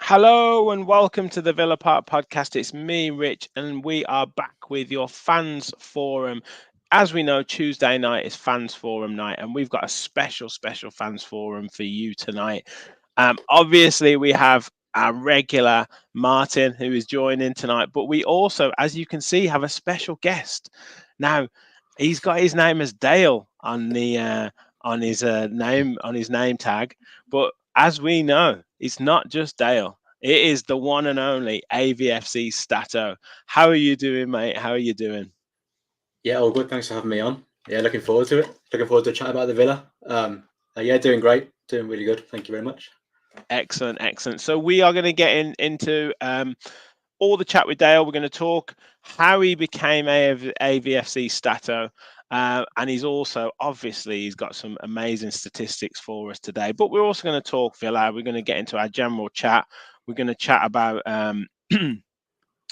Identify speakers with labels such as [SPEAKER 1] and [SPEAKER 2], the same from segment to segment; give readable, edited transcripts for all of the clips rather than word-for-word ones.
[SPEAKER 1] Hello and welcome to the Villa Park podcast. It's me, Rich, and we are back with your fans forum. As we know, Tuesday night is fans forum night, and we've got a special fans forum for you tonight. Obviously, we have our regular Martin who is joining tonight, but we also, as you can see, have a special guest. Now, he's got his name as Dale on the on his name tag, but as we know, it's not just Dale. It is the one and only AVFC Stato. How are you doing, mate? How are you doing?
[SPEAKER 2] Yeah, all good. Thanks for having me on. Yeah, looking forward to it. Looking forward to chat about the Villa. Yeah, doing great. Doing really good. Thank you very much.
[SPEAKER 1] Excellent. So we are going to get into all the chat with Dale. We're going to talk how he became AVFC Stato. And he's also, obviously, he's got some amazing statistics for us today. But we're also going to talk Villa. We're going to get into our general chat. We're going to chat about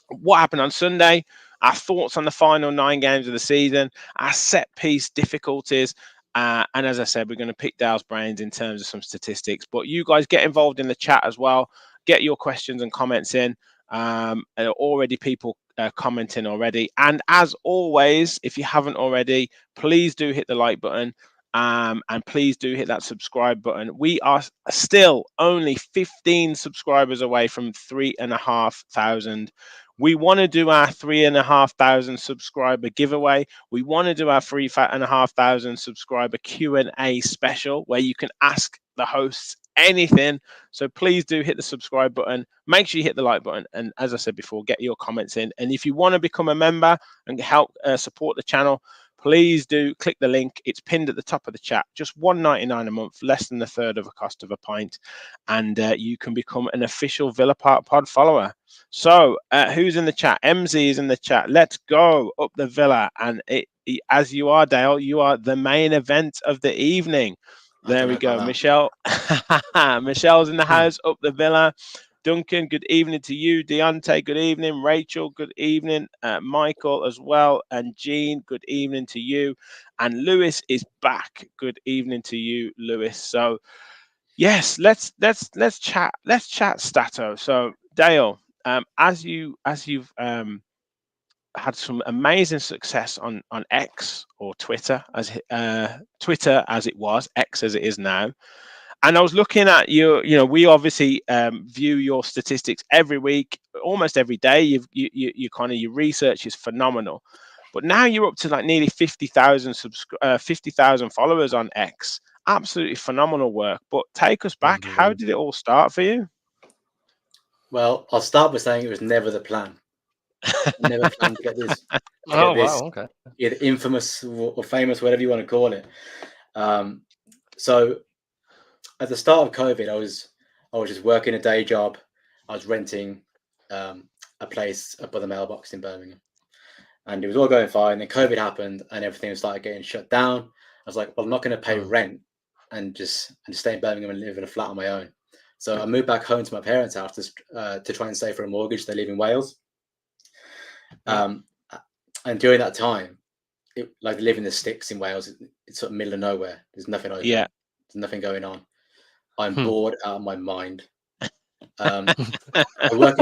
[SPEAKER 1] what happened on Sunday, our thoughts on the final 9 games of the season, our set piece difficulties. And as I said, we're going to pick Dale's brains in terms of some statistics. But you guys get involved in the chat as well. Get your questions and comments in. Already people commenting already. And as always, if you haven't already, please do hit the like button. And please do hit that subscribe button. We are still only 15 subscribers away from 3,500. We want to do our 3,500 subscriber giveaway. We want to do our 3,500 subscriber Q&A special where you can ask the hosts anything. So please do hit the subscribe button. Make sure you hit the like button. And as I said before, get your comments in. And if you want to become a member and help support the channel, please do click the link. It's pinned at the top of the chat. Just $1.99 a month, less than a third of the cost of a pint. And you can become an official Villa Park Pod follower. So who's in the chat? MZ is in the chat. Let's go up the Villa. And as you are, Dale, you are the main event of the evening. There we go. Michelle. Michelle's in the house, up the Villa. Duncan, good evening to you. Deontay, good evening. Rachel, good evening. Michael as well. And Jean, good evening to you. And Lewis is back. Good evening to you, Lewis. So yes, let's chat. Let's chat Stato. So Dale, as you've had some amazing success on X or Twitter as it was, X as it is now. And I was looking at we obviously view your statistics every week, almost every day. Your research is phenomenal. But now you're up to like nearly 50,000 followers on X. Absolutely phenomenal work. But take us back. How did it all start for you?
[SPEAKER 2] Well, I'll start by saying it was never the plan. Never planned to get this.
[SPEAKER 3] Wow, okay.
[SPEAKER 2] Either infamous or famous, whatever you want to call it. So at the start of COVID, I was just working a day job. I was renting a place up by the mailbox in Birmingham, and it was all going fine. Then COVID happened, and everything started getting shut down. I was like, well, I'm not going to pay rent and just stay in Birmingham and live in a flat on my own. So I moved back home to my parents' house to try and save for a mortgage. They live in Wales. And during that time, like live in the sticks in Wales, it's sort of middle of nowhere. There's nothing over.
[SPEAKER 1] Yeah.
[SPEAKER 2] There's nothing going on. I'm bored out of my mind. I work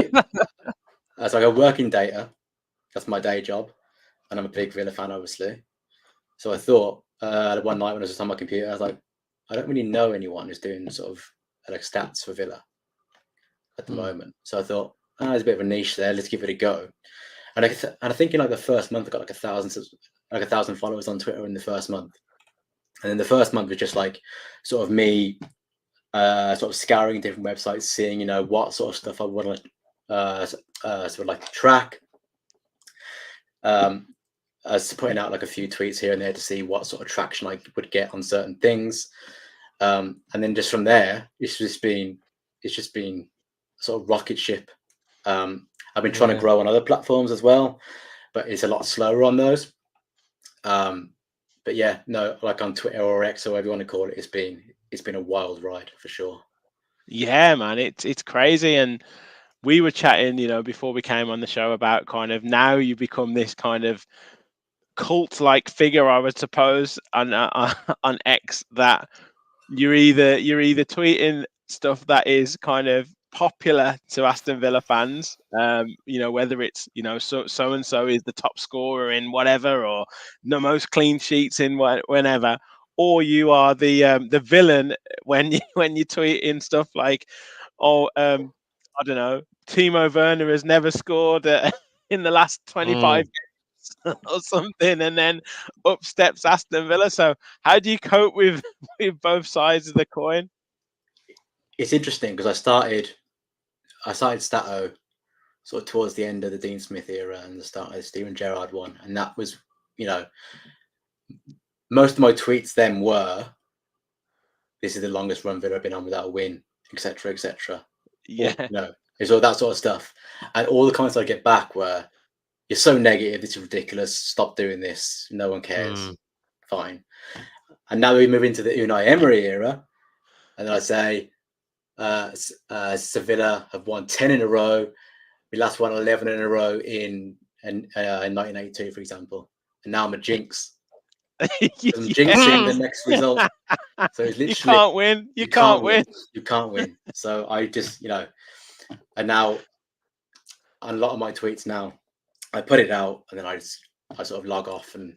[SPEAKER 2] in data. That's my day job, and I'm a big Villa fan, obviously. So I thought one night when I was just on my computer, I was like, I don't really know anyone who's doing sort of like stats for Villa at the moment. So I thought, there's a bit of a niche there. Let's give it a go. And I think in like the first month, I got like 1,000 followers on Twitter in the first month. And then the first month was just like sort of me sort of scouring different websites, seeing, what sort of stuff I would like to track. putting out like a few tweets here and there to see what sort of traction I would get on certain things, and then just from there, it's just been sort of rocket ship. I've been trying to grow on other platforms as well, but it's a lot slower on those. But yeah, no, like on Twitter or X or whatever you want to call it, it's been a wild ride for sure.
[SPEAKER 1] Yeah, man, it's crazy. And we were chatting, before we came on the show about kind of now you become this kind of cult-like figure, I would suppose, on on X, that you're either tweeting stuff that is kind of popular to Aston Villa fans, whether it's so and so is the top scorer in whatever, or the most clean sheets in whenever, or you are the villain when you tweet in stuff like, I don't know, Timo Werner has never scored in the last 25 games or something, and then up steps Aston Villa. So how do you cope with both sides of the coin?
[SPEAKER 2] It's interesting because I started Stato sort of towards the end of the Dean Smith era and the start of the Steven Gerrard one, and that was, most of my tweets then were, "This is the longest run Villa have been on without a win," etc., etc.
[SPEAKER 1] Yeah.
[SPEAKER 2] It's all that sort of stuff, and all the comments I get back were, "You're so negative. This is ridiculous. Stop doing this. No one cares." Fine. And now we move into the Unai Emery era, and I say, Sevilla have won 10 in a row. We last won 11 in a row in 1982, for example. And now I'm a jinx. I'm jinxing the next result. So it's literally,
[SPEAKER 1] you can't win. You can't win.
[SPEAKER 2] You can't win. So I just, and now on a lot of my tweets now, I put it out and then I sort of log off and,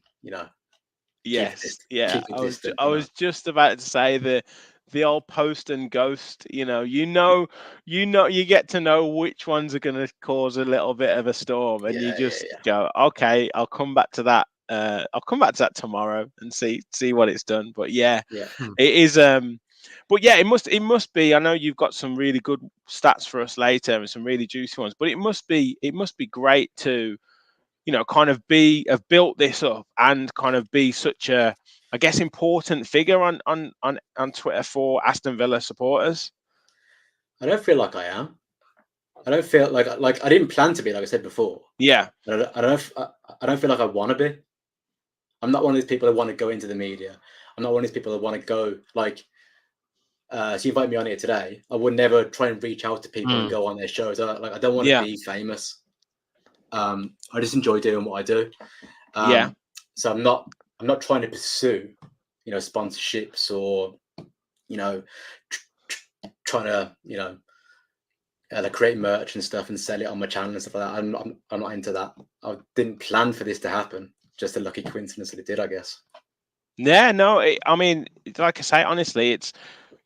[SPEAKER 1] Yes. Yeah. I was just about to say the old post and ghost, you get to know which ones are going to cause a little bit of a storm, and you just go, okay, I'll come back to that. I'll come back to that tomorrow and see what it's done. But it is. But yeah, it must be. I know you've got some really good stats for us later and some really juicy ones. But it must be great to, kind of have built this up and kind of be such a, I guess, important figure on Twitter for Aston Villa supporters.
[SPEAKER 2] I don't feel like I am. I don't feel like I didn't plan to be, like I said before.
[SPEAKER 1] Yeah.
[SPEAKER 2] I don't feel like I want to be. I'm not one of these people that want to go into the media. I'm not one of these people that want to go like. So you invite me on here today. I would never try and reach out to people and go on their shows. I don't want to be famous. I just enjoy doing what I do. So I'm not trying to pursue, sponsorships or, trying to, create merch and stuff and sell it on my channel and stuff like that. I'm not into that. I didn't plan for this to happen. Just a lucky coincidence that it did, I guess.
[SPEAKER 1] Yeah, no, I mean, like I say, honestly, it's,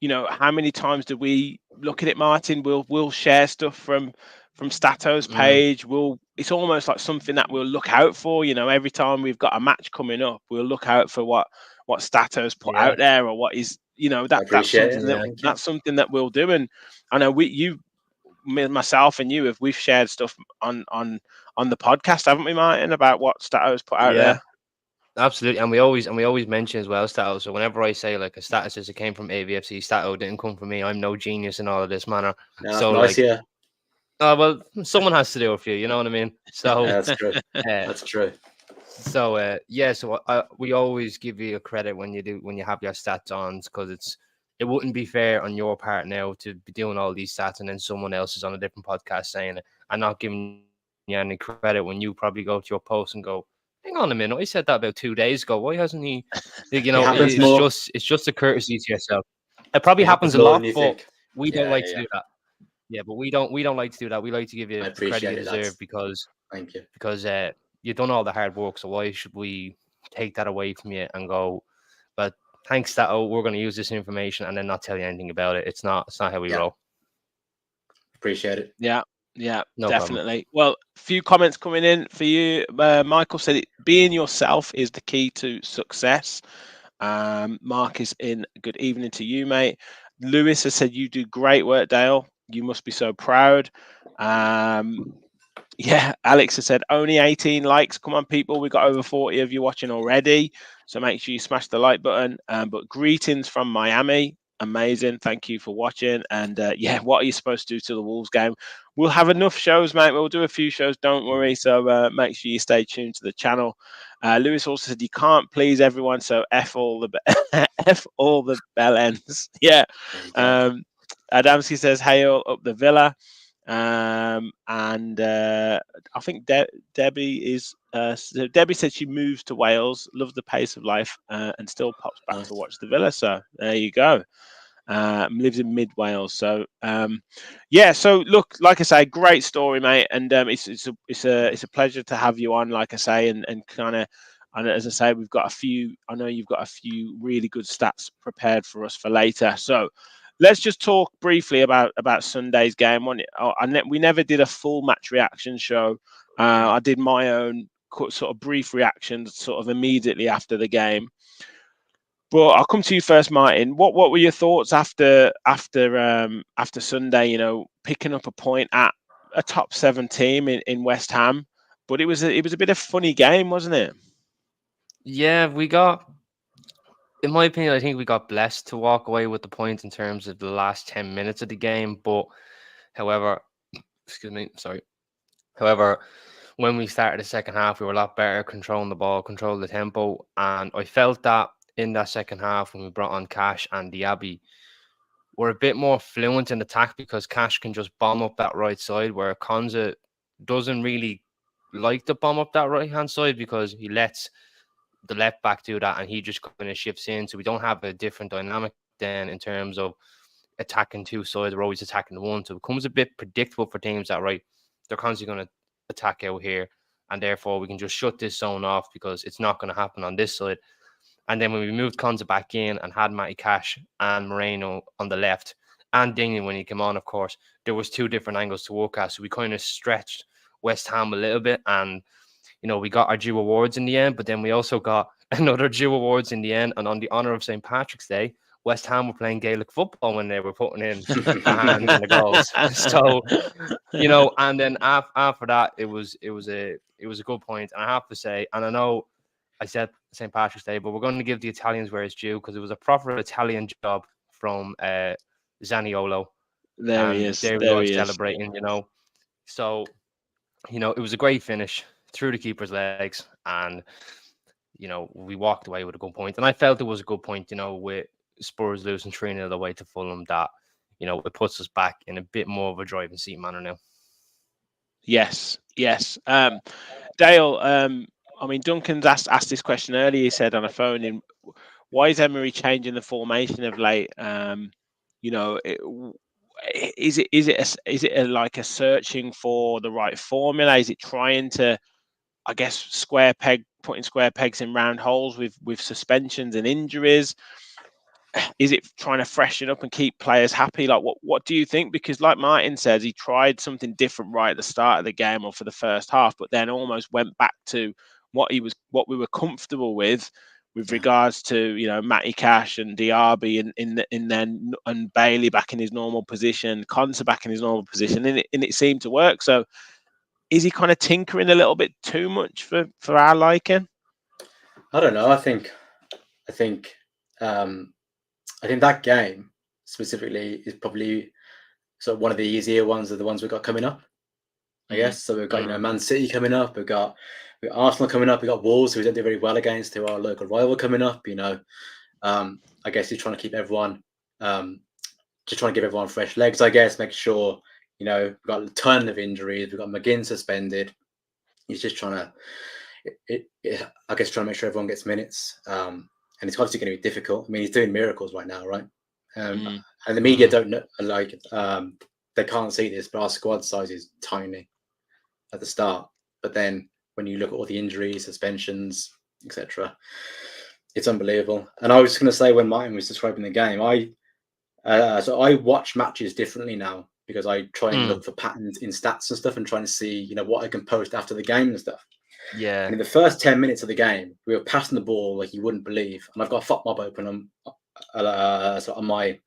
[SPEAKER 1] how many times do we look at it, Martin? We'll share stuff from Stato's page. It's almost like something that we'll look out for. Every time we've got a match coming up, we'll look out for what Stato's put out there, or what is, that's something that we'll do. And I know myself and you, we've shared stuff on the podcast, haven't we, Martin, about what Stato's put out there?
[SPEAKER 3] Absolutely, and we always mention as well Stato. So whenever I say like a status, it came from AVFC Stato, didn't come from me. I'm no genius in all of this manner.
[SPEAKER 2] No, so nice,
[SPEAKER 3] well, someone has to do it for you. You know what I mean? So
[SPEAKER 2] that's true. That's true.
[SPEAKER 3] So we always give you a credit when you have your stats on, because it wouldn't be fair on your part now to be doing all these stats and then someone else is on a different podcast saying it and not giving you any credit when you probably go to your post and go, hang on a minute, I said that about 2 days ago. Why hasn't he? It's just a courtesy to yourself. It probably happens a lot, but we don't like to do that. Yeah, but we don't like to do that. We like to give you the credit you deserve because
[SPEAKER 2] thank you.
[SPEAKER 3] Because you've done all the hard work. So why should we take that away from you and go, but thanks that we're going to use this information and then not tell you anything about it? It's not how we roll.
[SPEAKER 2] Appreciate it.
[SPEAKER 1] Yeah,
[SPEAKER 3] no
[SPEAKER 1] definitely.
[SPEAKER 3] Problem.
[SPEAKER 1] Well, a few comments coming in for you. Michael said being yourself is the key to success. Mark is in. Good evening to you, mate. Lewis has said you do great work, Dale. You must be so proud. Yeah, Alex has said only 18 likes. Come on, people. We've got over 40 of you watching already. So make sure you smash the like button. But greetings from Miami. Amazing. Thank you for watching. And yeah, what are you supposed to do to the Wolves game? We'll have enough shows, mate. We'll do a few shows. Don't worry. So make sure you stay tuned to the channel. Lewis also said you can't please everyone. So F all the F all the bell ends. Yeah. Adamski says hail up the Villa. And I think Debbie is so Debbie said she moves to Wales, loves the pace of life, and still pops back to watch the Villa. So there you go. Lives in mid Wales. So yeah. So look, like I say, great story, mate. And it's a pleasure to have you on. Like I say, and kind of. And as I say, we've got a few. I know you've got a few really good stats prepared for us for later. So let's just talk briefly about Sunday's game. We never did a full match reaction show. I did my own sort of brief reactions, sort of immediately after the game. But I'll come to you first, Martin. What were your thoughts after Sunday? You know, picking up a point at a top 7 team in West Ham, but it was a bit of a funny game, wasn't it?
[SPEAKER 3] Yeah, we got. In my opinion, I think we got blessed to walk away with the point in terms of the last 10 minutes of the game. But, however, excuse me, sorry. However, when we started the second half, we were a lot better controlling the ball, control the tempo. And I felt that in that second half when we brought on Cash and Diaby, we're a bit more fluent in attack because Cash can just bomb up that right side, where Konza doesn't really like to bomb up that right-hand side because he lets the left back do that and he just kind of shifts in. So we don't have a different dynamic then in terms of attacking two sides. We're always attacking the one. So it becomes a bit predictable for teams that, right, they're constantly going to attack out here. And therefore we can just shut this zone off because it's not going to happen on this side. And then when we moved Konza back in and had Matty Cash and Moreno on the left and Dingley when he came on, of course, there was 2 different angles to work at. So we kind of stretched West Ham a little bit and, you know, we got our due awards in the end, but then we also got another due awards in the end. And on the honour of St. Patrick's Day, West Ham were playing Gaelic football when they were putting in the hands and the goals. So, you know, and then after that, it was a good point. And I have to say, and I know I said St. Patrick's Day, but we're going to give the Italians where it's due because it was a proper Italian job from Zaniolo.
[SPEAKER 1] There he is.
[SPEAKER 3] There we go, celebrating, you know. So, you know, it was a great finish through the keeper's legs, and you know, we walked away with a good point. And I felt it was a good point, you know, with Spurs losing 3-0 away to Fulham, that, you know, it puts us back in a bit more of a driving seat manner now.
[SPEAKER 1] Yes. Dale, I mean, Duncan's asked this question earlier. He said on a phone in, why is Emery changing the formation of late? You know, is it like a searching for the right formula? Is it trying to, I guess, putting square pegs in round holes with suspensions and injuries? Is it trying to freshen up and keep players happy? Like, what do you think? Because like Martin says, he tried something different right at the start of the game or for the first half, but then almost went back to what we were comfortable with regards to, you know, Matty Cash and Diaby and Bailey back in his normal position, Konsa back in his normal position, and it seemed to work. So is he kind of tinkering a little bit too much for our liking?
[SPEAKER 2] I don't know. I think that game specifically is probably sort of one of the easier ones of the ones we've got coming up, I guess. So we've got, you know, Man City coming up, we've got Arsenal coming up, we've got Wolves, who we don't do very well against, who are our local rival coming up, you know. I guess he's trying to keep everyone, just trying to give everyone fresh legs, I guess, make sure, you know, we've got a ton of injuries, we've got McGinn suspended. He's just trying to, I guess, trying to make sure everyone gets minutes. And it's obviously going to be difficult. I mean, he's doing miracles right now, right? And the media don't know, like, they can't see this, but our squad size is tiny at the start. But then when you look at all the injuries, suspensions, etc., it's unbelievable. And I was going to say, when Martin was describing the game, so I watch matches differently now because I try and look for patterns in stats and stuff and trying to see, you know, what I can post after the game and stuff.
[SPEAKER 3] Yeah.
[SPEAKER 2] And in the first 10 minutes of the game, we were passing the ball like you wouldn't believe. And I've got FOTMob open so on my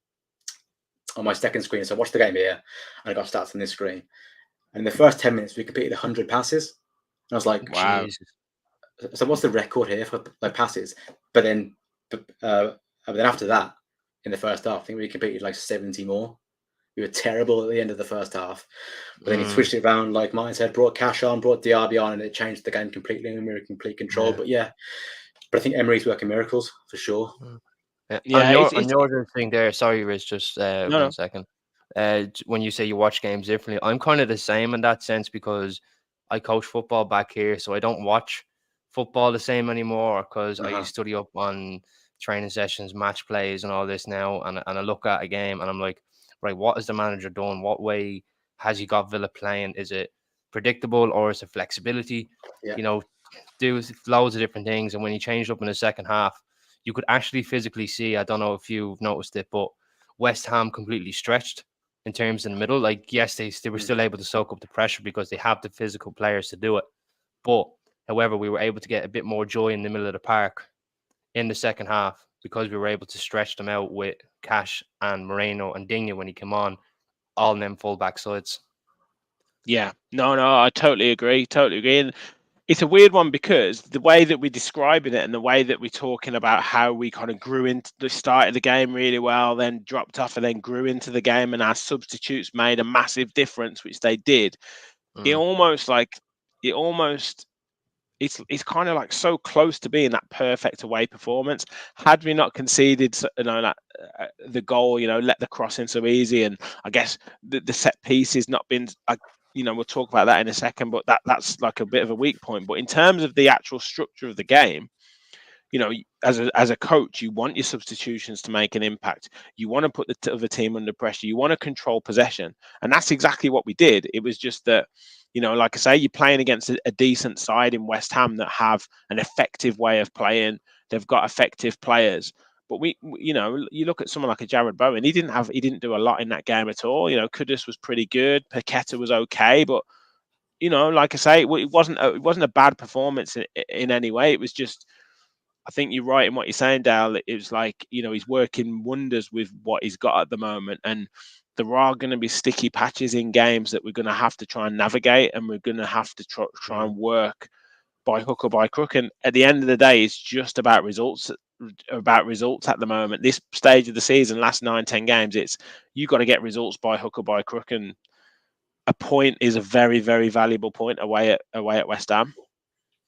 [SPEAKER 2] second screen. So I watched the game here, and I got stats on this screen. And in the first 10 minutes, we completed 100 passes. And I was like,
[SPEAKER 1] Wow.
[SPEAKER 3] Jesus.
[SPEAKER 2] So what's the record here for like passes? But then after that, in the first half, I think we completed like 70 more. We were terrible at the end of the first half. But then he switched it around, like Martin said, brought Cash on, brought Diaby on, and it changed the game completely, and we were in complete control.
[SPEAKER 3] Yeah.
[SPEAKER 2] But I think Emery's working miracles for sure.
[SPEAKER 1] Yeah,
[SPEAKER 3] On your thing there, sorry, Riz, just
[SPEAKER 1] No.
[SPEAKER 3] 1 second. When you say you watch games differently, I'm kind of the same in that sense because I coach football back here, so I don't watch football the same anymore because I study up on training sessions, match plays, and all this now, and I look at a game and I'm like, right, what is the manager doing? What way has he got Villa playing? Is it predictable or is it flexibility?
[SPEAKER 2] Yeah.
[SPEAKER 3] You know, do loads of different things, and when he changed up in the second half, you could actually physically see, I don't know if you've noticed it, but West Ham completely stretched in terms in the middle. Like, yes, they were still able to soak up the pressure because they have the physical players to do it. But, however, we were able to get a bit more joy in the middle of the park in the second half because we were able to stretch them out with Cash and Moreno and Digne when he came on, all in them full back sides.
[SPEAKER 1] Yeah, no, I totally agree. And it's a weird one because the way that we're describing it and the way that we're talking about how we kind of grew into the start of the game really well, then dropped off and then grew into the game, and our substitutes made a massive difference, which they did. It's kind of like so close to being that perfect away performance. Had we not conceded, the goal, let the cross in so easy, and I guess the set piece has not been. We'll talk about that in a second, but that's like a bit of a weak point. But in terms of the actual structure of the game, as a coach, you want your substitutions to make an impact. You want to put the other team under pressure. You want to control possession, and that's exactly what we did. It was just that, like I say, you're playing against a decent side in West Ham that have an effective way of playing. They've got effective players. But you look at someone like a Jared Bowen. He didn't do a lot in that game at all. Kudus was pretty good. Paqueta was okay, but like I say, it wasn't a bad performance in any way. It was just, I think you're right in what you're saying, Dale. It was like, he's working wonders with what he's got at the moment. And there are going to be sticky patches in games that we're going to have to try and navigate, and we're going to have to try and work by hook or by crook. And at the end of the day, it's just about results at the moment. This stage of the season, last 9-10 games, it's you got to get results by hook or by crook. And a point is a very, very valuable point away at West Ham.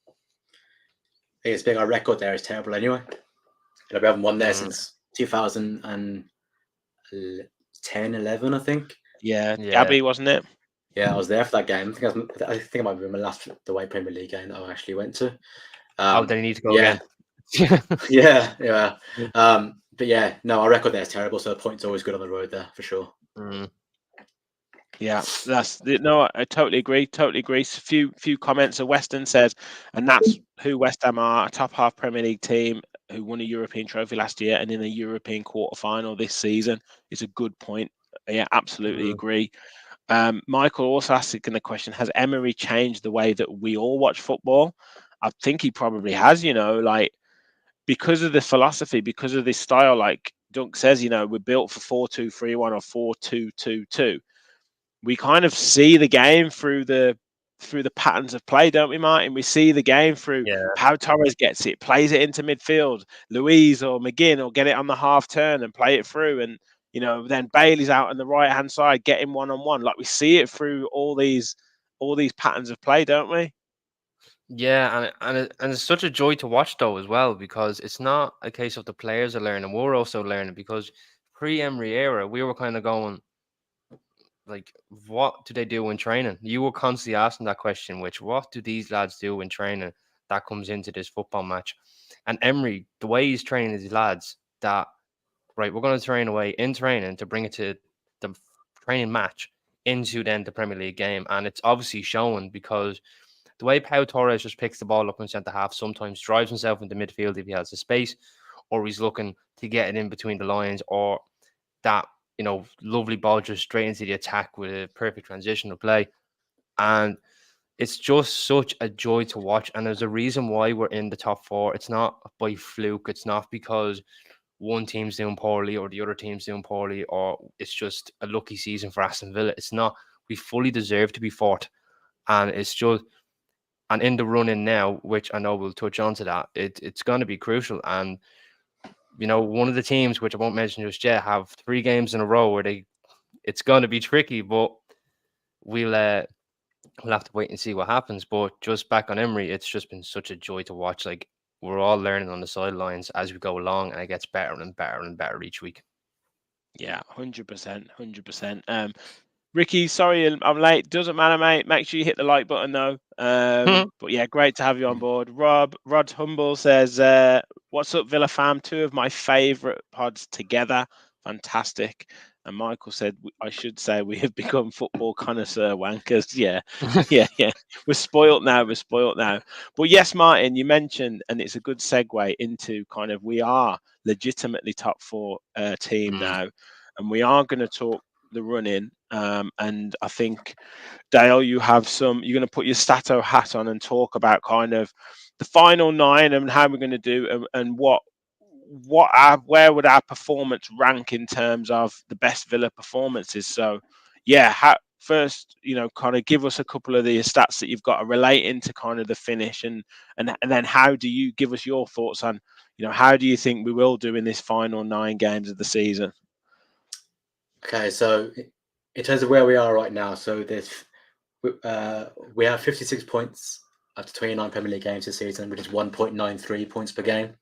[SPEAKER 2] I think it's big. Our record there is terrible anyway. We haven't won there since 2010, 11, I think.
[SPEAKER 1] Yeah, Gabby, wasn't it?
[SPEAKER 2] Yeah, I was there for that game. I think it might be my last away Premier League game that I actually went to.
[SPEAKER 3] They need to go again.
[SPEAKER 2] yeah. But yeah, no, our record there is terrible, so the point's always good on the road there for sure.
[SPEAKER 1] Yeah, I totally agree. Few comments. Weston says, and that's who West Ham are, a top half Premier League team who won a European trophy last year and in a European quarter-final this season. It's a good point. Yeah, absolutely agree. Michael also asking the question, has Emery changed the way that we all watch football? I think he probably has, because of the philosophy, because of this style, like Dunk says, we're built for 4-2-3-1 or 4-2-2-2. We kind of see the game through the patterns of play, don't we, Martin? We see the game through how Torres gets it, plays it into midfield. Louise or McGinn will get it on the half turn and play it through, and then Bailey's out on the right hand side getting one-on-one. Like, we see it through all these patterns of play, don't we?
[SPEAKER 3] Yeah, and it's such a joy to watch though as well, because it's not a case of the players are learning, we're also learning, because pre-Emery era we were kind of going like, what do they do in training? You were constantly asking that question, which, what do these lads do in training that comes into this football match? And Emery, the way he's training his lads, that right, we're going to train away in training to bring it to the training match into then the Premier League game, and it's obviously showing, because the way Pau Torres just picks the ball up in centre half, sometimes drives himself into midfield if he has the space, or he's looking to get it in between the lines, or that lovely ball just straight into the attack with a perfect transitional play. And it's just such a joy to watch. And there's a reason why we're in the top four. It's not by fluke. It's not because one team's doing poorly or the other team's doing poorly, or it's just a lucky season for Aston Villa. It's not. we fully deserve to be fourth. And it's just, and in the run-in now, which I know we'll touch on to that, it's going to be crucial. And, one of the teams, which I won't mention just yet, have 3 games in a row where it's going to be tricky, but we'll have to wait and see what happens. But just back on Emery, it's just been such a joy to watch. Like, we're all learning on the sidelines as we go along, and it gets better and better and better each week.
[SPEAKER 1] Yeah, 100%, 100%. Ricky, sorry I'm late. Doesn't matter, mate. Make sure you hit the like button though. But yeah, great to have you on board. Rod Humble says, "What's up, Villa fam? 2 of my favourite pods together. Fantastic." And Michael said, "I should say we have become football connoisseur wankers." Yeah. We're spoilt now. But yes, Martin, you mentioned, and it's a good segue into kind of, we are legitimately top 4 team now, and we are going to talk the run-in. And I think, Dale, you're going to put your Stato hat on and talk about kind of the final 9 and how we're going to do, and where would our performance rank in terms of the best Villa performances. So yeah, first, kind of give us a couple of the stats that you've got relating to kind of the finish, and then how do you give us your thoughts on, how do you think we will do in this final 9 games of the season?
[SPEAKER 2] Okay, so in terms of where we are right now, so we have 56 points after 29 Premier League games this season, which is 1.93 points per game.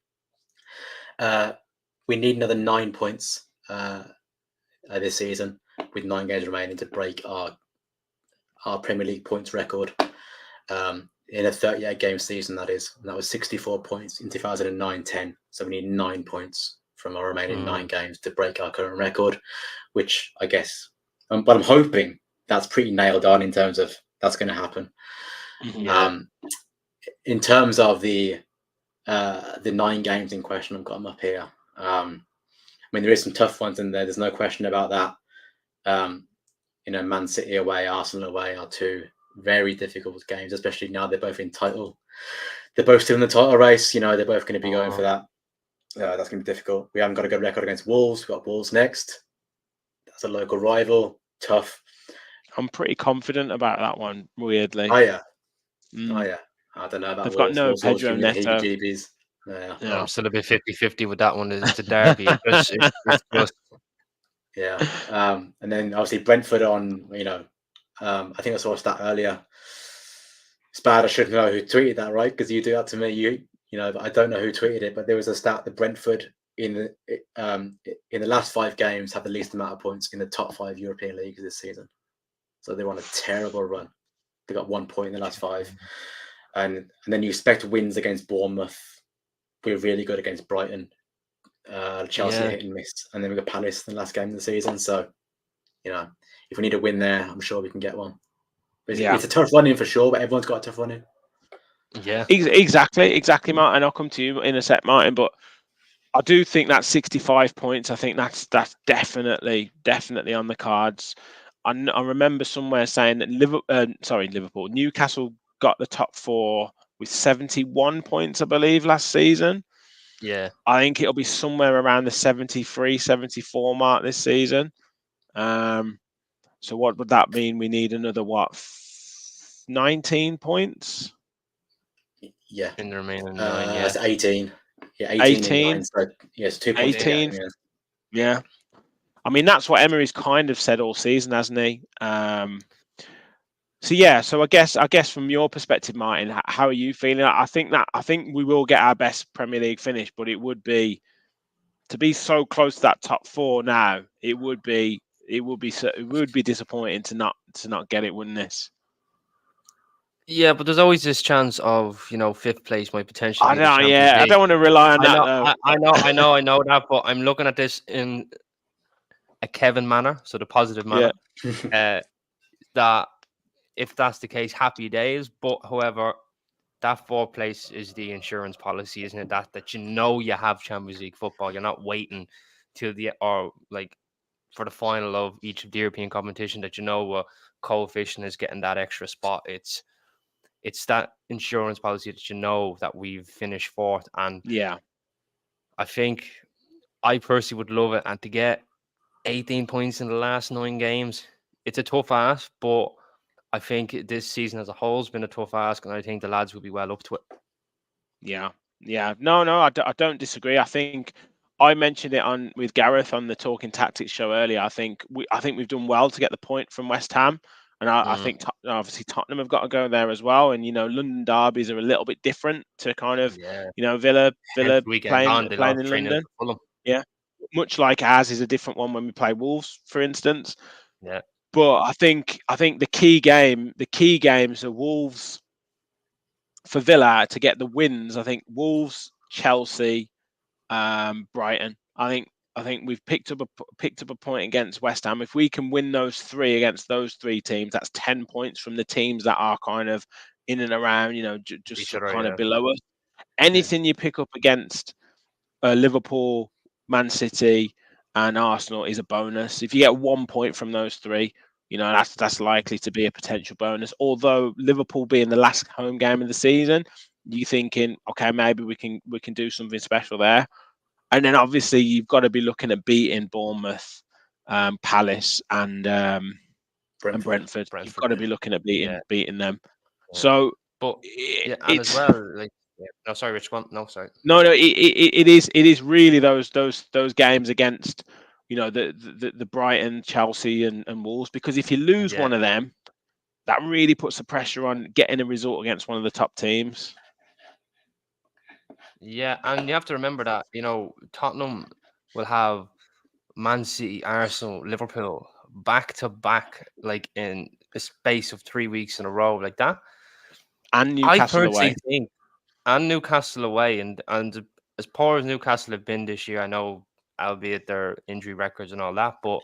[SPEAKER 2] We need another 9 points this season, with 9 games remaining, to break our Premier League points record in a 38 game season. That was 64 points in 2009-10. So we need 9 points from our remaining 9 games to break our current record, which I guess, but I'm hoping that's pretty nailed on in terms of that's going to happen.
[SPEAKER 1] Yeah.
[SPEAKER 2] In terms of the 9 games in question, I've got them up here. I mean, there is some tough ones in there. There's no question about that. Man City away, Arsenal away are 2 very difficult games, especially now they're both in title. They're both still in the title race. They're both going to be going for that. That's going to be difficult. We haven't got a good record against Wolves. We've got Wolves next. That's a local rival. Tough.
[SPEAKER 1] I'm pretty confident about that one, weirdly.
[SPEAKER 2] Oh, yeah. I don't know about
[SPEAKER 1] They've
[SPEAKER 2] Wolves.
[SPEAKER 1] got no
[SPEAKER 2] Wolves
[SPEAKER 1] Pedro Neto.
[SPEAKER 2] Yeah.
[SPEAKER 3] I'm still a bit 50-50 with that one. It's a derby. It's just...
[SPEAKER 2] Yeah. And then obviously Brentford on, I think I saw a stat earlier. It's bad. I should know who tweeted that, right? Because you do that to me. But I don't know who tweeted it, but there was a stat that Brentford in the last 5 games have the least amount of points in the top 5 European leagues this season. So they're on a terrible run. They got 1 point in the last 5, and then you expect wins against Bournemouth. We're really good against Brighton. Chelsea hit and miss, and then we got Palace in the last game of the season. So, if we need a win there, I'm sure we can get one. It's a tough run in for sure, but everyone's got a tough run in.
[SPEAKER 1] Yeah, exactly, Martin. I'll come to you in a sec, Martin. But I do think that 65 points, I think that's definitely on the cards. I remember somewhere saying that Liverpool, Newcastle got the top 4 with 71 points, I believe, last season.
[SPEAKER 3] Yeah.
[SPEAKER 1] I think it'll be somewhere around the 73, 74 mark this season. So what would that mean? We need another, 19 points?
[SPEAKER 2] Yeah.
[SPEAKER 3] In the remaining 9,
[SPEAKER 2] It's 18. Yeah,
[SPEAKER 1] 18.
[SPEAKER 2] So, yes, 2 points.
[SPEAKER 1] 18. Yeah. I mean, that's what Emery's kind of said all season, hasn't he? So I guess from your perspective, Martin, how are you feeling? I think we will get our best Premier League finish, but it would be, to be so close to that top 4 now. It would be disappointing to not get it, wouldn't this?
[SPEAKER 3] Yeah, but there's always this chance of 5th place might potentially be the Champions League.
[SPEAKER 1] I don't want to rely on that though.
[SPEAKER 3] I know that, but I'm looking at this in a Kevin manner, so the positive manner. That if that's the case, happy days. But however, that 4th place is the insurance policy, isn't it? That you have Champions League football. You're not waiting till for the final of each of the European competition that a coefficient is getting that extra spot. It's that insurance policy that that we've finished 4th. And I think I personally would love it. And to get 18 points in the last 9 games it's a tough ask, but I think this season as a whole has been a tough ask, and I think the lads will be well up to it.
[SPEAKER 1] Yeah, yeah. No, I don't disagree. I think I mentioned it on with Gareth on the Talking Tactics show earlier. I think we've done well to get the point from West Ham, and I think obviously Tottenham have got to go there as well. And London derbies are a little bit different to kind of Villa
[SPEAKER 3] Hence weekend on, they
[SPEAKER 1] playing
[SPEAKER 3] lost
[SPEAKER 1] in
[SPEAKER 3] 3-0
[SPEAKER 1] London.
[SPEAKER 3] to Fulham.
[SPEAKER 1] Yeah, much like ours is a different one when we play Wolves, for instance.
[SPEAKER 3] Yeah.
[SPEAKER 1] But I think the key games are Wolves for Villa to get the wins. I think Wolves, Chelsea, Brighton. I think we've picked up a point against West Ham. If we can win those three against those three teams, that's 10 points from the teams that are kind of in and around, just kind of below us. Anything you pick up against Liverpool, Man City, and Arsenal is a bonus. If you get 1 point from those three, that's likely to be a potential bonus. Although Liverpool being the last home game of the season, you thinking, okay, maybe we can do something special there. And then obviously you've got to be looking at beating Bournemouth, Palace, and Brentford. You've got to be looking at beating them.
[SPEAKER 3] Yeah.
[SPEAKER 1] So,
[SPEAKER 3] but and as well, like, no, sorry, Rich. No, sorry.
[SPEAKER 1] No, it is really those games against the Brighton, Chelsea, and Wolves, because if you lose one of them, that really puts the pressure on getting a result against one of the top teams.
[SPEAKER 3] Yeah, and you have to remember that Tottenham will have Man City, Arsenal, Liverpool back to back, like in a space of 3 weeks in a row, like that.
[SPEAKER 1] And Newcastle away.
[SPEAKER 3] And Newcastle away, and as poor as Newcastle have been this year, I know, albeit their injury records and all that, but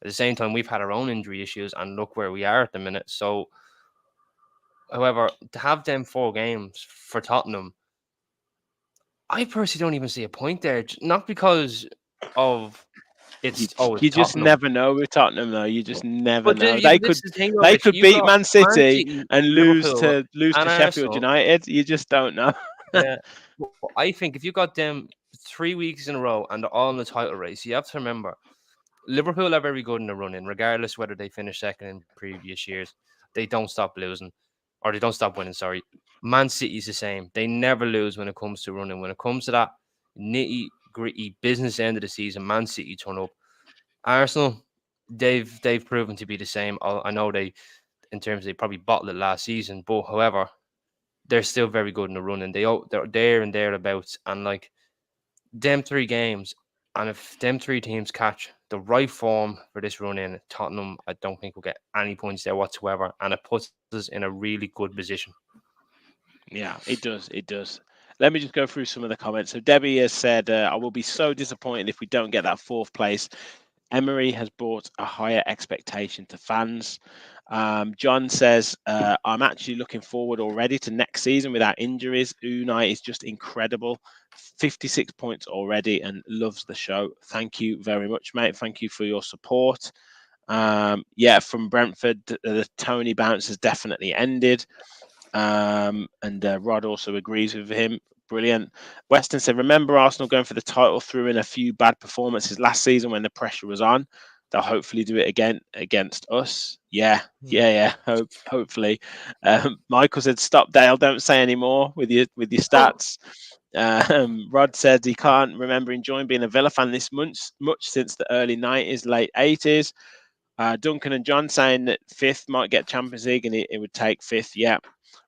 [SPEAKER 3] at the same time, we've had our own injury issues, and look where we are at the minute. So, however, to have them 4 games for Tottenham, I personally don't even see a point there. Not because of it's
[SPEAKER 1] you just
[SPEAKER 3] Tottenham.
[SPEAKER 1] never know with Tottenham, though. You just never know.
[SPEAKER 3] They
[SPEAKER 1] could beat Man City and lose to Sheffield
[SPEAKER 3] Arsenal.
[SPEAKER 1] United. You just don't know.
[SPEAKER 3] Yeah, I think if you got them 3 weeks in a row and they're all in the title race, you have to remember Liverpool are very good in the run-in, regardless whether they finish second in previous years. They don't stop losing, or they don't stop winning. Sorry, Man City's the same. They never lose when it comes to running. When it comes to that nitty-gritty business end of the season, Man City turn up. Arsenal, they've proven to be the same. I know in terms they probably bottled it last season, but however, they're still very good in the running. They're there and thereabouts, and like them 3 games, and if them 3 teams catch the right form for this run in, Tottenham, I don't think will get any points there whatsoever, and it puts us in a really good position.
[SPEAKER 1] Yeah, it does. It does. Let me just go through some of the comments. So Debbie has said, I will be so disappointed if we don't get that 4th place. Emery has brought a higher expectation to fans. John says, I'm actually looking forward already to next season without injuries. Unai is just incredible. 56 points already and loves the show. Thank you very much, mate. Thank you for your support. From Brentford, the Tony bounce has definitely ended. And Rod also agrees with him. Brilliant. Weston said, remember Arsenal going for the title threw in a few bad performances last season when the pressure was on. They'll hopefully do it again against us. Yeah. Hopefully. Michael said, stop, Dale. Don't say any more with your stats. Rod said he can't remember enjoying being a Villa fan this much since the early 90s, late 80s. Duncan and John saying that 5th might get Champions League and it would take 5th. Yeah.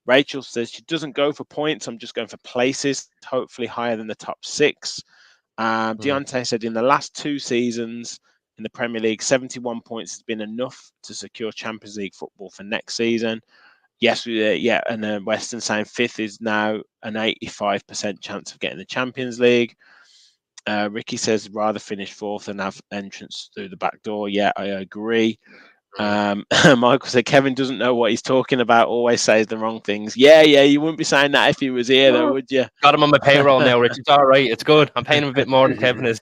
[SPEAKER 1] Rachel says she doesn't go for points. I'm just going for places, hopefully higher than the top 6. Deontay said in the last 2 seasons in the Premier League, 71 points has been enough to secure Champions League football for next season. Yes, and Weston saying 5th is now an 85% chance of getting the Champions League. Ricky says rather finish 4th and have entrance through the back door. Yeah, I agree. Michael said Kevin doesn't know what he's talking about, always says the wrong things. Yeah, you wouldn't be saying that if he was here, though, would you?
[SPEAKER 3] Got him on my payroll now, Rich. It's all right. It's good. I'm paying him a bit more than Kevin is.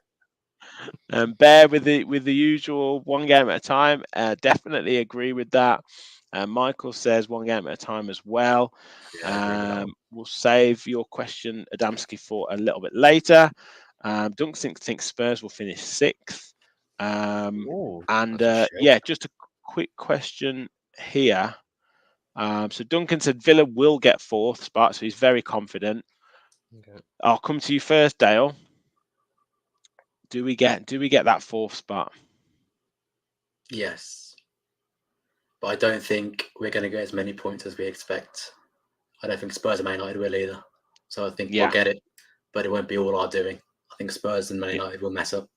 [SPEAKER 1] Bear with the usual 1 game at a time. Definitely agree with that. Michael says 1 game at a time as well. We'll save your question, Adamski, for a little bit later. Duncan thinks Spurs will finish 6th. Just a quick question here. So Duncan said Villa will get 4th spot, so he's very confident.
[SPEAKER 3] Okay.
[SPEAKER 1] I'll come to you first, Dale. Do we get that 4th spot?
[SPEAKER 2] Yes. But I don't think we're going to get as many points as we expect. I don't think Spurs and Man United will either. So I think we'll get it, but it won't be all our doing. I think Spurs and Man United will mess up.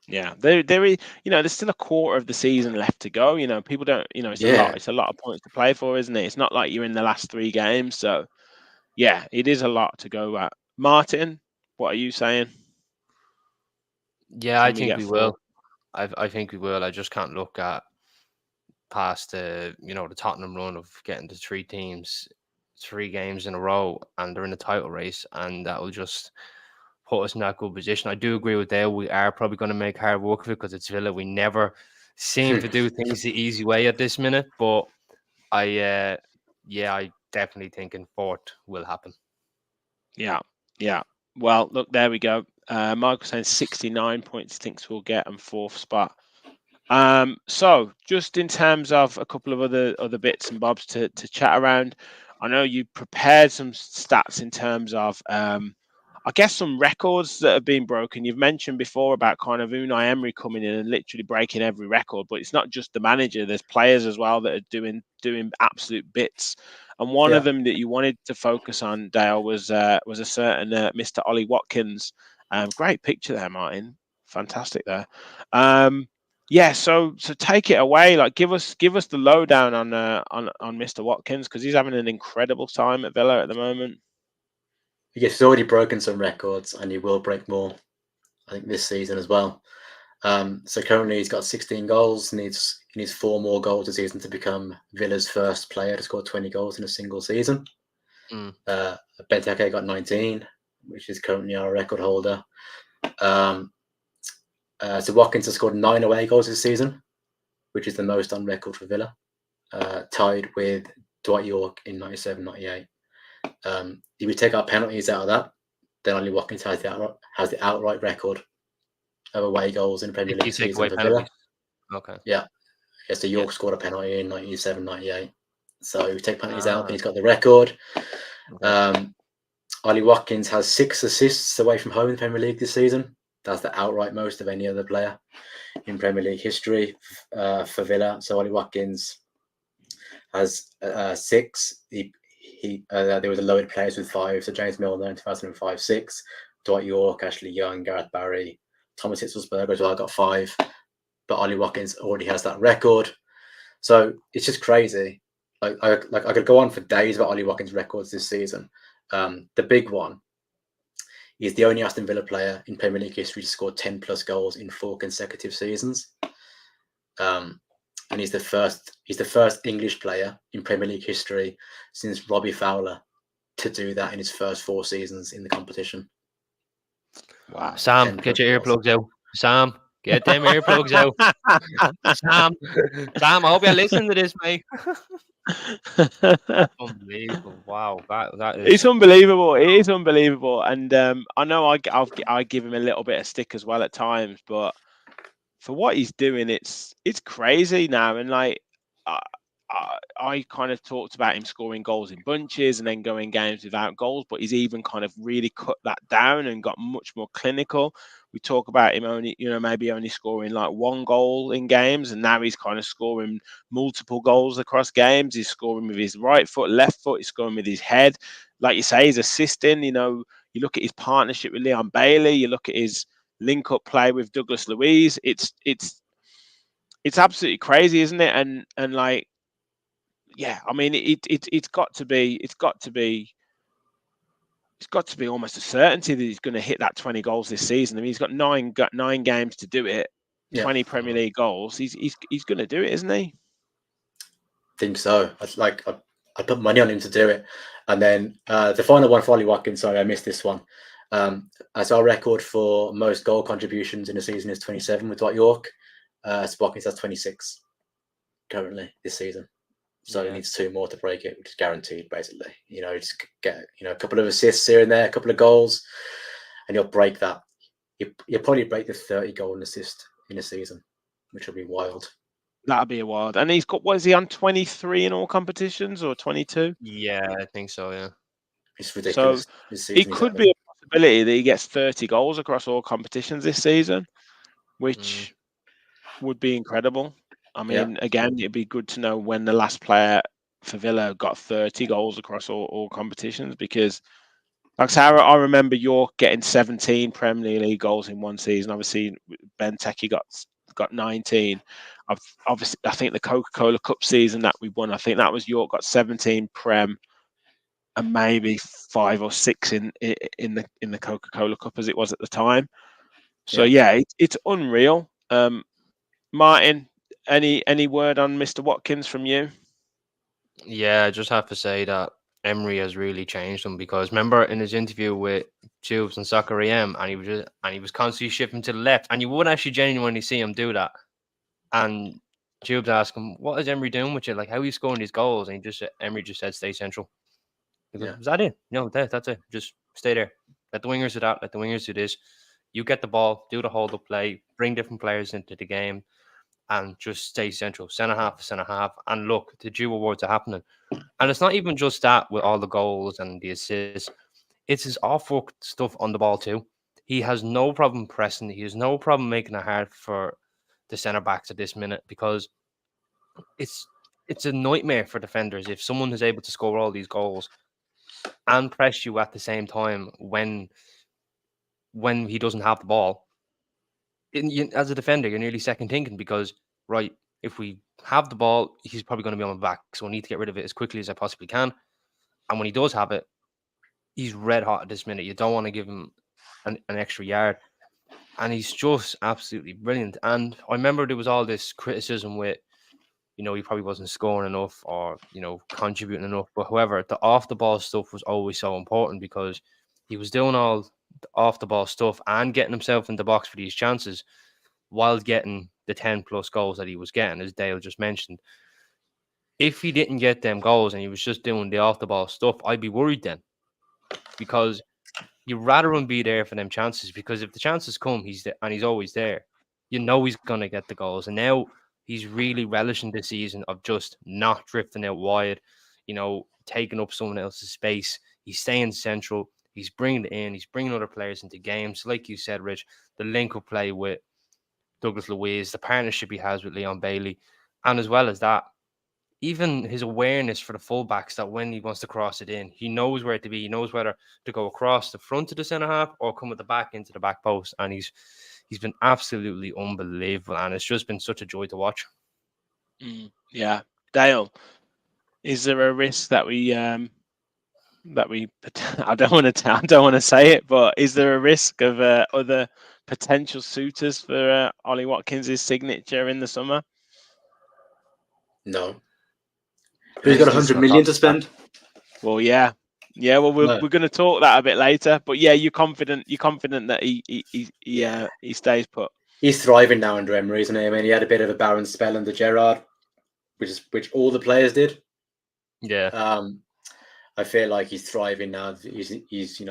[SPEAKER 1] Yeah, there is, there's still a quarter of the season left to go. People don't, it's a lot of points to play for, isn't it? It's not like you're in the last 3 games. So, yeah, it is a lot to go at. Martin, what are you saying?
[SPEAKER 3] Yeah, I think we will. I think we will. I just can't look at past the Tottenham run of getting to 3 teams, 3 games in a row, and they're in the title race, and that will just put us in that good position. I do agree with Dale. We are probably going to make hard work of it because it's Villa. We never seem to do things the easy way at this minute, but I definitely think in 4th will happen.
[SPEAKER 1] Yeah. Well, look, there we go. Michael saying 69 points thinks we'll get and 4th spot. So just in terms of a couple of other bits and bobs to chat around, I know you prepared some stats in terms of I guess some records that have been broken. You've mentioned before about kind of Unai Emery coming in and literally breaking every record, but it's not just the manager. There's players as well that are doing absolute bits. And one of them that you wanted to focus on, Dale, was a certain Mr. Ollie Watkins. Great picture there, Martin. Fantastic there. So take it away. Like, give us the lowdown on Mr. Watkins, because he's having an incredible time at Villa at the moment.
[SPEAKER 2] He's already broken some records, and he will break more, I think, this season as well. So currently he's got 16 goals. He needs 4 more goals a season to become Villa's first player to score 20 goals in a single season. Benteke got 19, which is currently our record holder. So Watkins has scored 9 away goals this season, which is the most on record for Villa, tied with Dwight York in 97-98. If we take our penalties out of that, then Ollie Watkins has the outright record of away goals in the Premier League season for Villa.
[SPEAKER 3] Okay.
[SPEAKER 2] Yeah. So York scored a penalty in 97-98. So if we take penalties out, then he's got the record. Okay. Ollie Watkins has 6 assists away from home in the Premier League this season. That's the outright most of any other player in Premier League history for Villa. So Ollie Watkins has 6. There was a load of players with 5. So James Milner in 2005, 6. Dwight York, Ashley Young, Gareth Barry, Thomas Hitzlsperger as well got 5. But Ollie Watkins already has that record. So it's just crazy. I could go on for days about Ollie Watkins' records this season. The big one, he's the only Aston Villa player in Premier League history to score 10 plus goals in 4 consecutive seasons. And he's the first English player in Premier League history since Robbie Fowler to do that in his first 4 seasons in the competition.
[SPEAKER 3] Wow. Sam, get your earplugs out. Sam, get them earplugs out. Sam, I hope you're listening to this, mate. Unbelievable. Wow. That is...
[SPEAKER 1] It's unbelievable. It is unbelievable. And I know I give him a little bit of stick as well at times, but for what he's doing, it's crazy now. And like I kind of talked about him scoring goals in bunches and then going games without goals, but he's even kind of really cut that down and got much more clinical. We talk about him only, maybe only scoring like 1 goal in games, and now he's kind of scoring multiple goals across games. He's scoring with his right foot, left foot. He's scoring with his head. Like you say, he's assisting. You look at his partnership with Leon Bailey. You look at his link-up play with Douglas Luiz. It's absolutely crazy, isn't it? And like, yeah, I mean, it's got to be almost a certainty that he's going to hit that 20 goals this season. I mean, he's got nine games to do it. 20 Premier League goals. He's going to do it, isn't he?
[SPEAKER 2] I think so. I put money on him to do it. And then the final one for Ollie Watkins. Sorry, I missed this one. As our record for most goal contributions in a season is 27 with Dwight York. Watkins has 26 currently this season. So he needs 2 more to break it, which is guaranteed, basically. Just get a couple of assists here and there, a couple of goals, and you'll break that. You'll probably break the 30 goal and assist in a season, which will be wild.
[SPEAKER 1] That'd be a wild. And he's got, what is he on, 23 in all competitions or 22?
[SPEAKER 3] Yeah, I think so. Yeah.
[SPEAKER 2] It's ridiculous.
[SPEAKER 1] So
[SPEAKER 2] This
[SPEAKER 1] it
[SPEAKER 2] season he's
[SPEAKER 1] could
[SPEAKER 2] having.
[SPEAKER 1] be a possibility that he gets 30 goals across all competitions this season, which would be incredible. I mean, again, it'd be good to know when the last player for Villa got 30 goals across all competitions, because, like Sarah, I remember York getting 17 Premier League goals in one season. Obviously, Ben Teke got 19. Obviously, I think the Coca-Cola Cup season that we won, I think that was York got 17 Prem and maybe 5 or 6 in the Coca-Cola Cup as it was at the time. So yeah, it's unreal. Martin, any word on Mr. Watkins from you?
[SPEAKER 3] Yeah, I just have to say that Emery has really changed him, because remember in his interview with Tubes and Soccer AM, and he was constantly shifting to the left, and you would actually genuinely see him do that. And Tubes asked him, "What is Emery doing with you? Like, how are you scoring these goals?" And Emery just said, "Stay central." He goes, "Is that it? No, that's it. Just stay there. Let the wingers do that. Let the wingers do this. You get the ball, do the hold up play, bring different players into the game, and just stay central, centre half to centre half. And look, the due awards are happening." And it's not even just that with all the goals and the assists. It's his off-work stuff on the ball too. He has no problem pressing. He has no problem making it hard for the centre backs at this minute, because it's it's a nightmare for defenders if someone is able to score all these goals and press you at the same time when he doesn't have the ball. As a defender, you're nearly second thinking, because right, if we have the ball, he's probably going to be on my back, so I need to get rid of it as quickly as I possibly can. And when he does have it, he's red hot at this minute. You don't want to give him an extra yard. And he's just absolutely brilliant. And I remember there was all this criticism with, he probably wasn't scoring enough or, contributing enough. But however, the off the ball stuff was always so important, because he was doing all the off the ball stuff and getting himself in the box for these chances while getting the 10 plus goals that he was getting, as Dale just mentioned. If he didn't get them goals and he was just doing the off the ball stuff, I'd be worried then, because you'd rather him be there for them chances, because if the chances come, he's there, and he's always there. He's going to get the goals. And now he's really relishing this season of just not drifting out wide, taking up someone else's space. He's staying central. He's bringing it in. He's bringing other players into games. Like you said, Rich, the link-up play with Douglas Luiz, the partnership he has with Leon Bailey, and as well as that, even his awareness for the fullbacks, that when he wants to cross it in, he knows where to be. He knows whether to go across the front of the centre half or come at the back into the back post. And he's been absolutely unbelievable, and it's just been such a joy to watch.
[SPEAKER 1] Yeah, Dale, is there a risk that we I don't want to say it, but is there a risk of other potential suitors for Ollie Watkins' signature in the summer?
[SPEAKER 2] No. Who's got 100 million to spend?
[SPEAKER 1] Well, yeah. Well, we're going to talk that a bit later. But yeah, you're confident that he stays put.
[SPEAKER 2] He's thriving now under Emery, isn't he? I mean, he had a bit of a barren spell under Gerrard, which all the players did.
[SPEAKER 3] Yeah.
[SPEAKER 2] I feel like he's thriving now. He's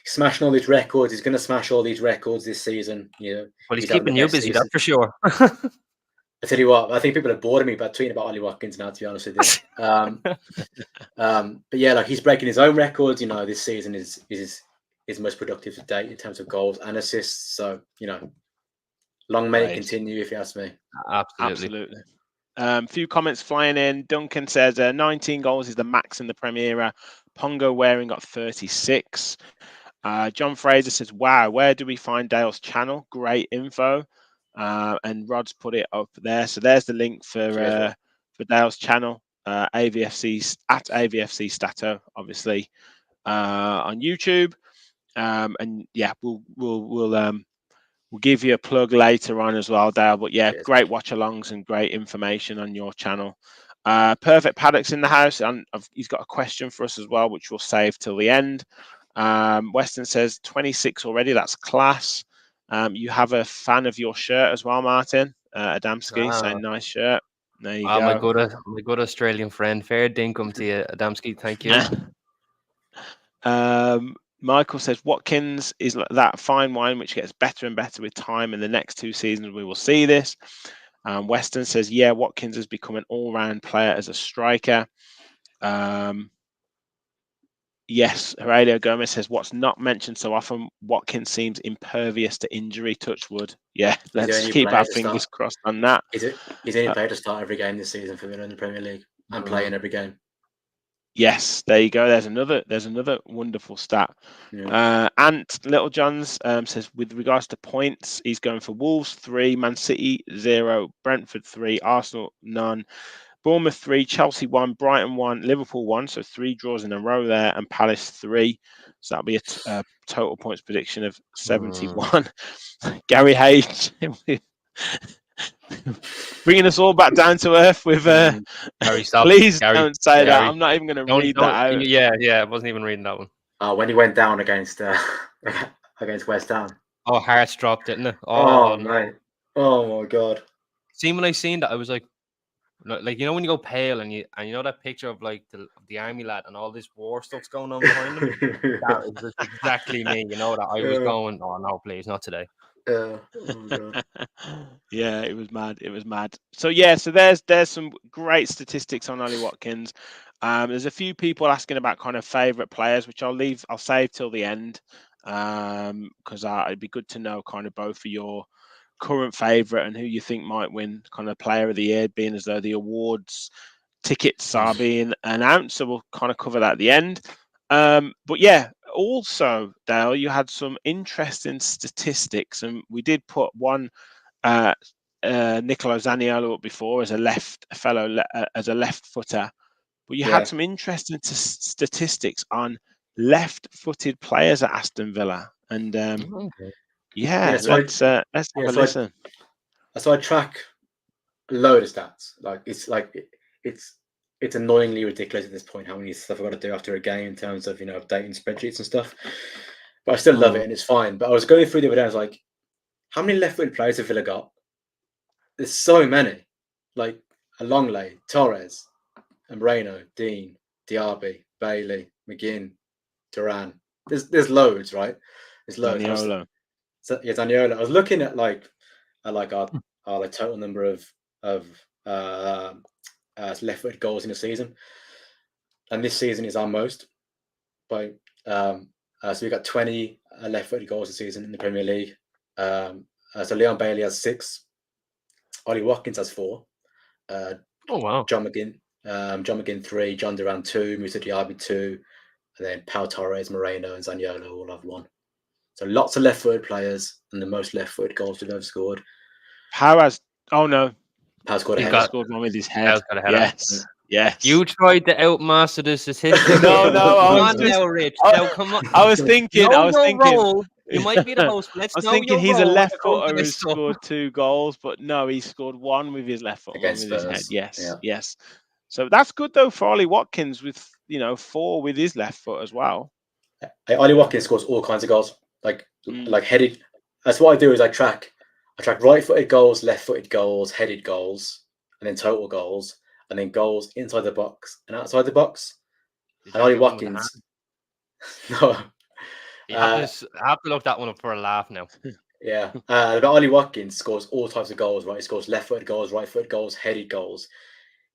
[SPEAKER 2] smashing all these records. He's going to smash all these records this season.
[SPEAKER 3] Well, he's keeping you busy, that's for sure.
[SPEAKER 2] I tell you what, I think people are bored of me about tweeting about Ollie Watkins now, to be honest with you. But yeah, like, he's breaking his own records. This season is his most productive to date in terms of goals and assists. So, long may it continue, if you ask me.
[SPEAKER 3] Absolutely.
[SPEAKER 1] Few comments flying in. Duncan says 19 goals is the max in the Premier era. Pongo Waring got 36. John Fraser says, wow, where do we find Dale's channel? Great info. And Rod's put it up there. So there's the link for Dale's channel, AVFC at AVFC Stato, obviously, on YouTube. And yeah, we'll give you a plug later on as well, Dale. But yeah, great watch-alongs and great information on your channel. Perfect Paddock's in the house, and he's got a question for us as well, which we'll save till the end. Weston says 26 already. That's class. You have a fan of your shirt as well, Martin. Adamski saying nice shirt. There you go.
[SPEAKER 3] My good Australian friend. Fair dinkum to you, Adamski. Thank you.
[SPEAKER 1] Michael says Watkins is that fine wine which gets better and better with time. In the next 2 seasons, we will see this. Weston says, yeah, Watkins has become an all-round player as a striker. Yes, Aurelio Gomez says, what's not mentioned so often, Watkins seems impervious to injury, touch wood. Yeah, let's keep our fingers crossed on that.
[SPEAKER 2] He's only played to start every game this season for Villa in the Premier League and playing every game.
[SPEAKER 1] Yes, there you go. There's another wonderful stat.
[SPEAKER 2] Yeah.
[SPEAKER 1] Ant Littlejohns says, with regards to points, he's going for Wolves 3, Man City 0, Brentford 3, Arsenal none, Bournemouth 3, Chelsea 1, Brighton 1, Liverpool 1. So 3 draws in a row there, and Palace 3. So that'll be a total points prediction of 71. Gary H. Bringing us all back down to earth with
[SPEAKER 3] Gary, stop.
[SPEAKER 1] Please
[SPEAKER 3] Gary,
[SPEAKER 1] don't say
[SPEAKER 3] Gary.
[SPEAKER 1] that. I'm not even going to read that out.
[SPEAKER 3] Yeah, I wasn't even reading that one.
[SPEAKER 2] When he went down against West Ham.
[SPEAKER 3] Oh, hearts dropped, didn't it?
[SPEAKER 2] Oh mate. Oh my god.
[SPEAKER 3] See, when I seen that, I was like when you go pale and you know that picture of like the army lad and all this war stuff's going on behind him. That was exactly me. You know that I was going. Oh no, please, not today.
[SPEAKER 2] Oh god.
[SPEAKER 1] Yeah, it was mad. So yeah, so there's some great statistics on Ollie Watkins. There's a few people asking about kind of favourite players, which I'll save till the end, because it'd be good to know kind of both of your current favourite and who you think might win kind of Player of the Year, being as though the awards tickets are being announced. So we'll kind of cover that at the end. But yeah, also, Dale, you had some interesting statistics, and we did put one Nicolo Zaniolo up before as a left footer, but you had some interesting statistics on left-footed players at Aston Villa, and let's have a listen.
[SPEAKER 2] So I track a load of stats. It's annoyingly ridiculous at this point how many stuff I've got to do after a game in terms of updating spreadsheets and stuff. But I still love it and it's fine. But I was going through the other day, I was like, how many left-footed players have Villa got? There's so many. Like Longley, Torres, Moreno, Dean, Diaby, Bailey, McGinn, Duran. There's loads, right? There's loads.
[SPEAKER 1] Zaniolo.
[SPEAKER 2] Zaniolo. I was looking at our total number of left-footed goals in a season, and this season is our most. So we got 20 left-footed goals a season in the Premier League. So Leon Bailey has 6. Ollie Watkins has 4.
[SPEAKER 3] Oh wow.
[SPEAKER 2] John McGinn 3. John Duran 2. Musa Diaby 2. And then Pau Torres, Moreno, and Zaniolo all have 1. So lots of left-footed players and the most left-footed goals we've ever scored.
[SPEAKER 1] Pau scored one with his head. Yes.
[SPEAKER 3] You tried to outmaster the statistics.
[SPEAKER 1] No.
[SPEAKER 3] Rich. Come on.
[SPEAKER 1] I was thinking.
[SPEAKER 3] Role. You might be the host.
[SPEAKER 1] I was thinking he's a left footer who scored 2 goals, but no, he scored 1 with his left foot, 1 with his head. Yes. So that's good though for Ollie Watkins with 4 with his left foot as well.
[SPEAKER 2] Ollie Watkins scores all kinds of goals, like headed. That's what I do. Is I track right-footed goals, left-footed goals, headed goals, and then total goals, and then goals inside the box and outside the box. And Ollie Watkins. No.
[SPEAKER 3] I have to look that one up for a laugh now.
[SPEAKER 2] Yeah. But Ollie Watkins scores all types of goals, right? He scores left-footed goals, right-footed goals, headed goals.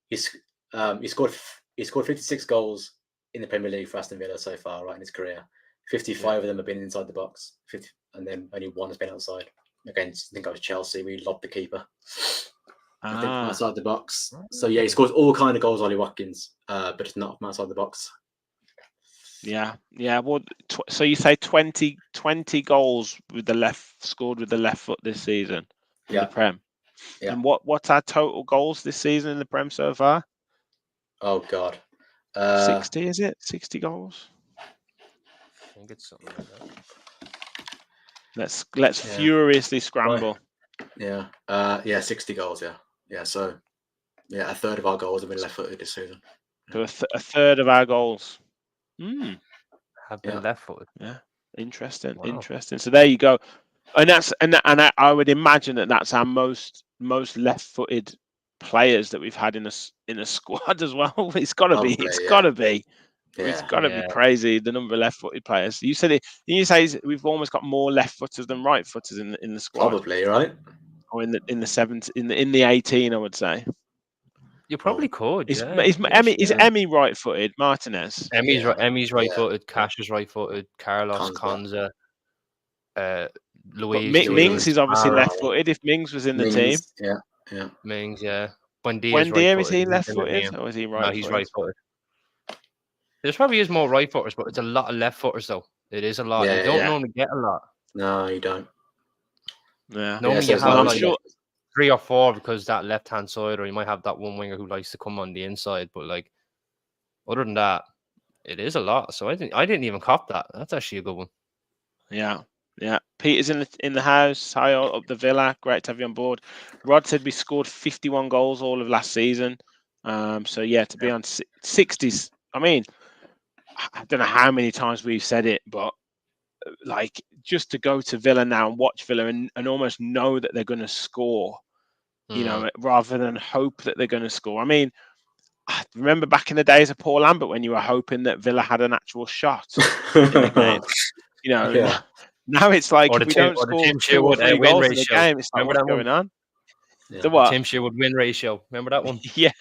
[SPEAKER 2] He scored 56 goals in the Premier League for Aston Villa so far, right, in his career. 55 of them have been inside the box, 50, and then only 1 has been outside. Against, I think it was Chelsea, we lobbed the keeper. I think from outside the box. So yeah, he scores all kind of goals, Ollie Watkins, but it's not from outside the box.
[SPEAKER 1] Yeah. Well, so you say 20 goals scored with the left foot this season in the Prem. Yeah. And what's our total goals this season in the Prem so far?
[SPEAKER 2] Oh God,
[SPEAKER 1] 60 is it? 60 goals.
[SPEAKER 3] I think it's something like that.
[SPEAKER 1] Let's furiously scramble.
[SPEAKER 2] Yeah. 60 goals. Yeah. So a third of our goals have been left-footed this season.
[SPEAKER 1] So a third of our goals
[SPEAKER 3] have been left-footed.
[SPEAKER 1] Yeah. Interesting. Wow. Interesting. So there you go. And I would imagine that's our most left-footed players that we've had in a squad as well. It's got to be. It's got to be. It's got to be crazy, the number of left-footed players. You say we've almost got more left-footers than right-footers in the squad.
[SPEAKER 2] Probably, right?
[SPEAKER 1] or in the 17, in the 18, I would say.
[SPEAKER 3] You probably could.
[SPEAKER 1] Is
[SPEAKER 3] Yeah.
[SPEAKER 1] Emmy right-footed? Martinez.
[SPEAKER 3] Emmy's right-footed.
[SPEAKER 2] Yeah.
[SPEAKER 3] Cash is right-footed. Carlos
[SPEAKER 2] Conza.
[SPEAKER 3] Conza.
[SPEAKER 1] But
[SPEAKER 3] Luis.
[SPEAKER 1] Mings is obviously
[SPEAKER 3] Mara,
[SPEAKER 1] left-footed. If Mings was in the
[SPEAKER 2] Mings,
[SPEAKER 1] team,
[SPEAKER 2] yeah.
[SPEAKER 3] Mings, yeah. Buendia is
[SPEAKER 1] Buendia, is
[SPEAKER 3] right-footed.
[SPEAKER 1] he
[SPEAKER 3] He's in the
[SPEAKER 1] left-footed
[SPEAKER 3] team.
[SPEAKER 1] or is he
[SPEAKER 3] No,
[SPEAKER 1] right-footed?
[SPEAKER 3] he's right-footed. There's probably is more right-footers, but it's a lot of left-footers though. It is a lot. You don't normally get a lot.
[SPEAKER 2] No, you don't.
[SPEAKER 1] Yeah.
[SPEAKER 3] Normally
[SPEAKER 2] so
[SPEAKER 3] you have
[SPEAKER 1] I'm
[SPEAKER 3] like
[SPEAKER 1] sure
[SPEAKER 3] 3 or 4 because that left-hand side, or you might have that one winger who likes to come on the inside. But like, other than that, it is a lot. So I didn't even cop that. That's actually a good one.
[SPEAKER 1] Yeah. Peter's in the house. Hi up the Villa. Great to have you on board. Rod said we scored 51 goals all of last season. So yeah, to be on 60s. I mean, I don't know how many times we've said it, but like just to go to Villa now and watch Villa and almost know that they're going to score, you know, rather than hope that they're going to score. I mean, I remember back in the days of Paul Lambert when you were hoping that Villa had an actual shot in the game. You know, now it's like if we don't score 2 or 3 goals in the game, it's like what's going on.
[SPEAKER 3] Yeah.
[SPEAKER 1] The what?
[SPEAKER 3] Tim Sherwood win ratio. Remember that one?
[SPEAKER 1] Yeah.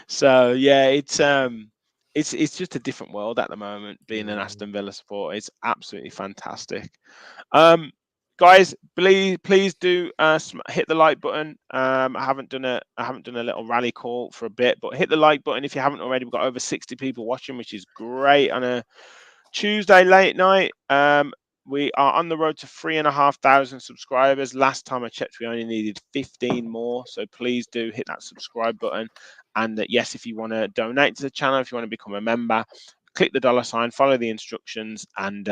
[SPEAKER 1] So yeah, it's just a different world at the moment. Being an Aston Villa supporter, it's absolutely fantastic. Guys, please do hit the like button. I haven't done a little rally call for a bit, but hit the like button if you haven't already. We've got over 60 people watching, which is great on a Tuesday late night. We are on the road to 3,500 subscribers. Last time I checked, we only needed 15 more. So please do hit that subscribe button. And yes, if you want to donate to the channel, if you want to become a member, click the $sign, follow the instructions, and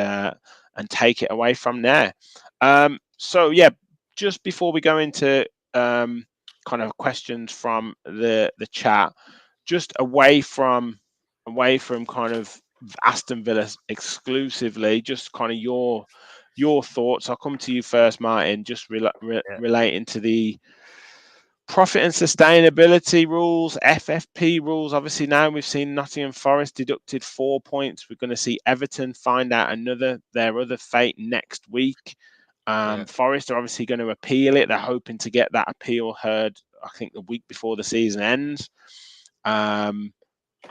[SPEAKER 1] take it away from there. So yeah, just before we go into kind of questions from the chat, just away from kind of Aston Villa exclusively, just kind of your thoughts. I'll come to you first, Martin, just relating to the profit and sustainability rules, FFP rules. Obviously now we've seen Nottingham Forest deducted 4 points. We're going to see Everton find out their other fate next week. Forest are obviously going to appeal it. They're hoping to get that appeal heard, I think, the week before the season ends.
[SPEAKER 3] I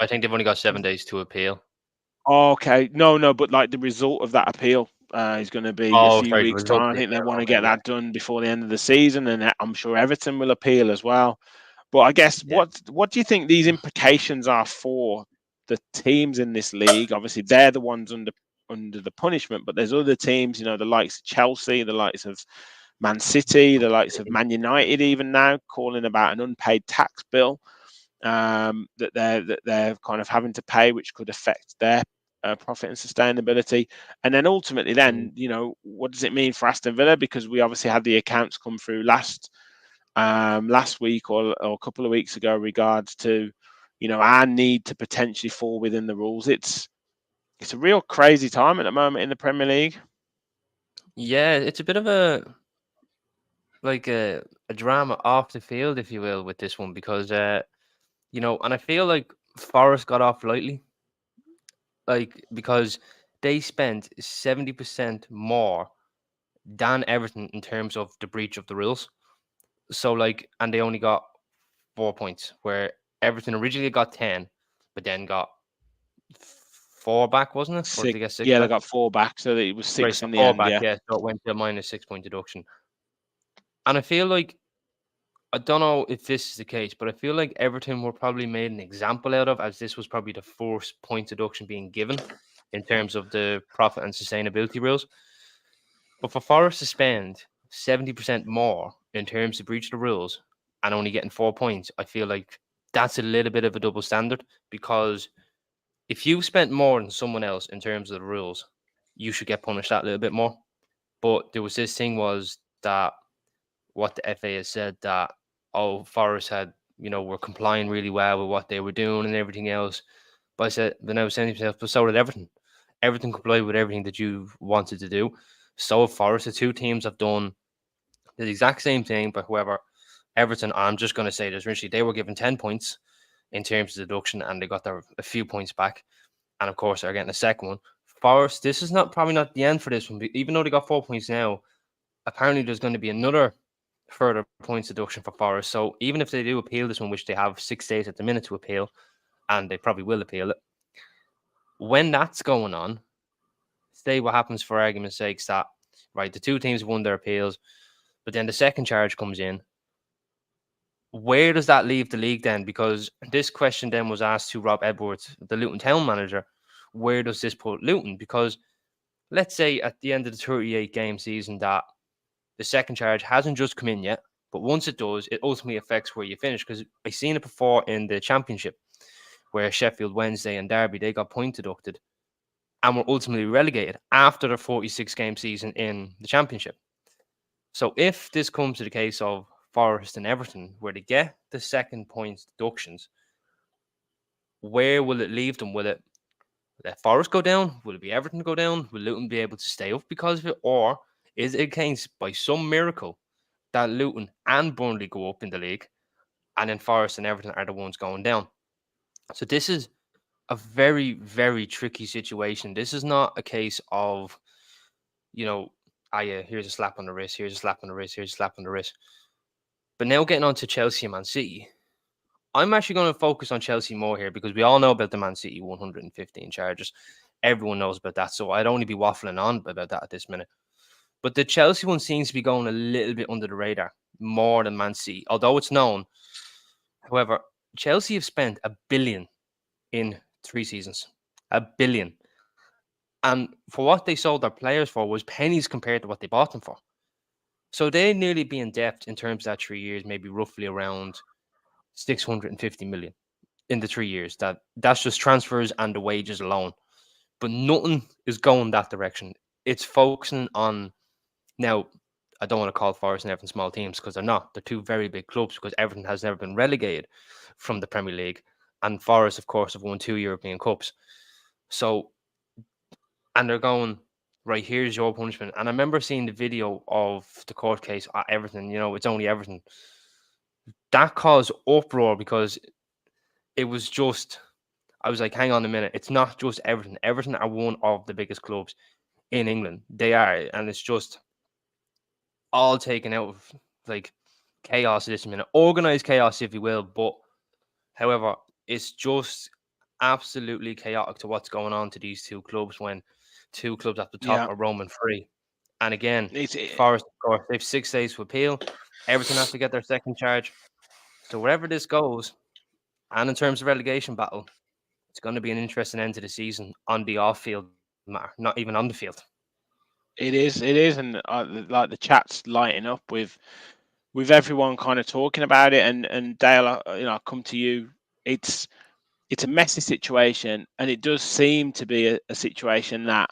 [SPEAKER 3] think they've only got 7 days to appeal.
[SPEAKER 1] Okay, no, but like the result of that appeal is going to be a few weeks' time. I think they want to get that done before the end of the season, and I'm sure Everton will appeal as well. But I guess what do you think these implications are for the teams in this league? Obviously, they're the ones under the punishment, but there's other teams, you know, the likes of Chelsea, the likes of Man City, the likes of Man United, even now calling about an unpaid tax bill that they're kind of having to pay, which could affect their profit and sustainability. And then ultimately, you know, what does it mean for Aston Villa? Because we obviously had the accounts come through last week or a couple of weeks ago, regards to, you know, our need to potentially fall within the rules. It's a real crazy time at the moment in the Premier League.
[SPEAKER 3] Yeah, it's a bit of a drama off the field, if you will, with this one, because you know, and I feel like Forest got off lightly, like because they spent 70% more than Everton in terms of the breach of the rules. So like, and they only got 4 points, where Everton originally got 10, but then got 4 back, wasn't it? Or did they get 6
[SPEAKER 1] back?
[SPEAKER 3] They
[SPEAKER 1] got 4 back, so it was 6
[SPEAKER 3] so
[SPEAKER 1] in the end.
[SPEAKER 3] Back, so it went to a -6 point deduction. And I feel like, I don't know if this is the case, but I feel like Everton were probably made an example out of, as this was probably the first point deduction being given in terms of the profit and sustainability rules. But for Forest to spend 70% more in terms of breach of the rules and only getting 4 points, I feel like that's a little bit of a double standard, because if you spent more than someone else in terms of the rules, you should get punished that little bit more. But there was this thing was that what the FA has said that, Forest had, you know, were complying really well with what they were doing and everything else. But I said, then I was saying to myself, but so did Everton. Everton complied with everything that you wanted to do. So Forest, the two teams have done the exact same thing, but however, Everton, I'm just going to say this, Richie, they were given 10 points in terms of deduction, and they got a few points back. And of course, they're getting a second one. Forest, this is probably not the end for this one, even though they got 4 points now. Apparently, there's going to be another further points deduction for Forest. So even if they do appeal this one, which they have 6 days at the minute to appeal, and they probably will appeal it, when that's going on, say what happens for argument's sake that, right, the two teams won their appeals, but then the second charge comes in. Where does that leave the league then? Because this question then was asked to Rob Edwards, the Luton Town manager. Where does this put Luton? Because let's say at the end of the 38 game season that the second charge hasn't just come in yet, but once it does, it ultimately affects where you finish. Because I've seen it before in the Championship, where Sheffield Wednesday and Derby, they got point deducted and were ultimately relegated after the 46 game season in the Championship. So if this comes to the case of Forest and Everton, where they get the second points deductions, where will it leave them? Will it let Forest go down? Will it be Everton go down? Will Luton be able to stay up because of it? Or is it a case by some miracle that Luton and Burnley go up in the league and then Forest and Everton are the ones going down? So this is a very, very tricky situation. This is not a case of, here's a slap on the wrist, here's a slap on the wrist, here's a slap on the wrist. But now getting on to Chelsea and Man City, I'm actually going to focus on Chelsea more here because we all know about the Man City 115 charges. Everyone knows about that. So I'd only be waffling on about that at this minute. But the Chelsea one seems to be going a little bit under the radar more than Man City, although it's known. However, Chelsea have spent $1 billion in 3 seasons. $1 billion. And for what they sold their players for was pennies compared to what they bought them for. So they nearly be in depth in terms of that 3 years, maybe roughly around 650 million in the 3 years. That's just transfers and the wages alone. But nothing is going that direction. It's focusing on, now, I don't want to call Forest and Everton small teams because they're not. They're two very big clubs because Everton has never been relegated from the Premier League. And Forest, of course, have won 2 European Cups. So, and they're going, right, here's your punishment. And I remember seeing the video of the court case at Everton. It's only Everton. That caused uproar because it was just, I was like, hang on a minute. It's not just Everton. Everton are one of the biggest clubs in England. They are. And it's just all taken out of like chaos at this minute. Organized chaos, if you will. But however, it's just absolutely chaotic to what's going on to these two clubs when two clubs at the top are roaming free. And again, Forest, of course, they have 6 days to appeal. Everton has to get their second charge. So wherever this goes, and in terms of relegation battle, it's going to be an interesting end to the season on the off-field matter, not even on the field.
[SPEAKER 1] It is, and like the chat's lighting up with everyone kind of talking about it. And Dale, I come to you. It's a messy situation, and it does seem to be a situation that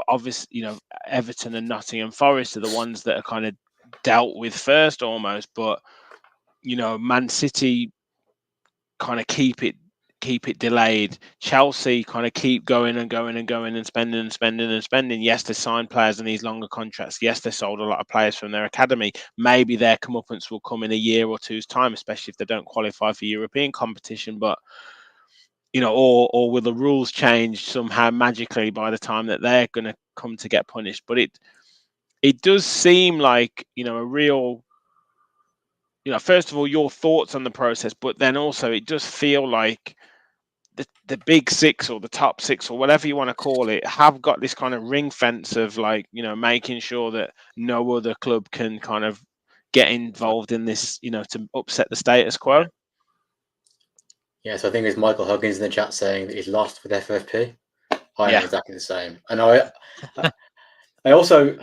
[SPEAKER 1] obviously Everton and Nottingham Forest are the ones that are kind of dealt with first almost, but Man City kind of keep it delayed. Chelsea kind of keep going and going and going and spending and spending and spending. Yes, they signed players in these longer contracts. Yes, they sold a lot of players from their academy. Maybe their comeuppance will come in a year or two's time, especially if they don't qualify for European competition. But or will the rules change somehow magically by the time that they're going to come to get punished? But it does seem like a real. First of all, your thoughts on the process, but then also it does feel like the big six or the top six or whatever you want to call it have got this kind of ring fence of making sure that no other club can kind of get involved in this, to upset the status quo.
[SPEAKER 2] Yeah, so I think there's Michael Huggins in the chat saying that he's lost with FFP. I am exactly the same, and I also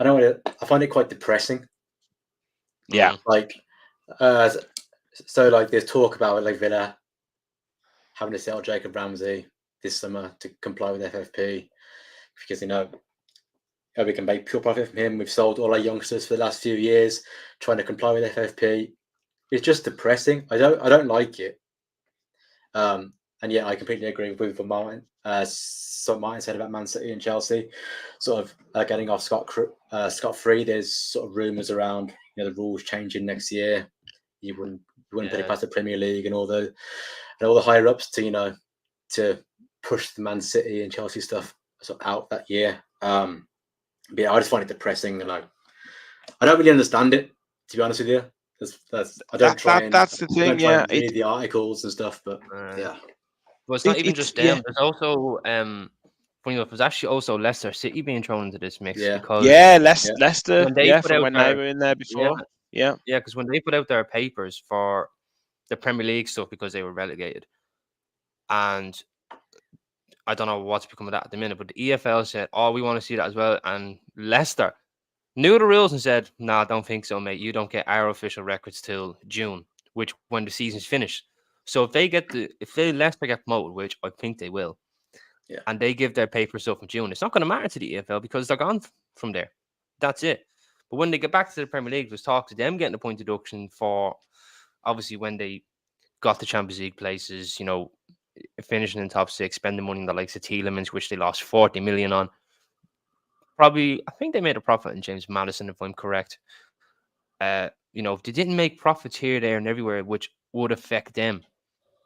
[SPEAKER 2] I find it quite depressing.
[SPEAKER 1] Yeah,
[SPEAKER 2] so there's talk about Villa having to sell Jacob Ramsey this summer to comply with FFP because we can make pure profit from him. We've sold all our youngsters for the last few years trying to comply with FFP. It's just depressing. I don't like it. And yeah, I completely agree with what Martin said about Man City and Chelsea, sort of getting off scot-free. There's sort of rumours around the rules changing next year. You wouldn't put it past the Premier League and all the higher ups to push the Man City and Chelsea stuff sort of out that year. But yeah, I just find it depressing, and I don't really understand it, to be honest with you. I don't try and
[SPEAKER 1] That's the thing. Yeah,
[SPEAKER 2] read the articles and stuff, but yeah.
[SPEAKER 3] Well, it's not even just them.
[SPEAKER 1] Yeah.
[SPEAKER 3] There's also funny enough, there's actually also Leicester City being thrown into this mix because
[SPEAKER 1] Leicester,
[SPEAKER 3] when they put
[SPEAKER 1] from
[SPEAKER 3] out
[SPEAKER 1] when they were in there before. Yeah.
[SPEAKER 3] because when they put out their papers for the Premier League stuff because they were relegated, and I don't know what's become of that at the minute, but the EFL said, "Oh, we want to see that as well," and Leicester knew the rules and said, "No, I don't think so, mate. You don't get our official records till June, which when the season's finished." So if Leicester get promoted, which I think they will, and they give their paper stuff in June, it's not going to matter to the EFL because they're gone from there. That's it. But when they get back to the Premier League, there's talk to them getting a point deduction for obviously when they got the Champions League places, finishing in top six, spending money on the likes of Tielemans, which they lost 40 million on. Probably, I think they made a profit in James Maddison, if I'm correct. They didn't make profits here, there, and everywhere, which would affect them.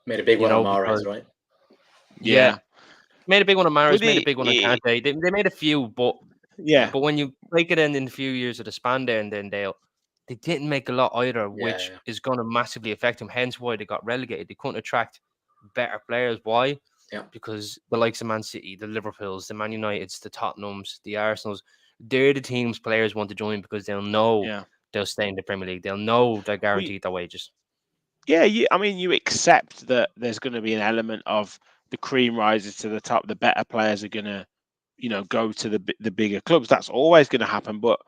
[SPEAKER 2] Made a big one on Mahrez, right?
[SPEAKER 3] Yeah. Made a big one on Mahrez, made a big one on Kante. They made a few, but when you break it in a few years of the span there, and then they didn't make a lot either, which is going to massively affect them. Hence why they got relegated. They couldn't attract better players. Why?
[SPEAKER 2] Yeah.
[SPEAKER 3] Because the likes of Man City, the Liverpools, the Man Uniteds, the Tottenhams, the Arsenals, they're the teams players want to join because they'll know they'll stay in the Premier League. They'll know they're guaranteed their wages.
[SPEAKER 1] Yeah, you accept that there's going to be an element of the cream rises to the top. The better players are going to, go to the bigger clubs. That's always going to happen. But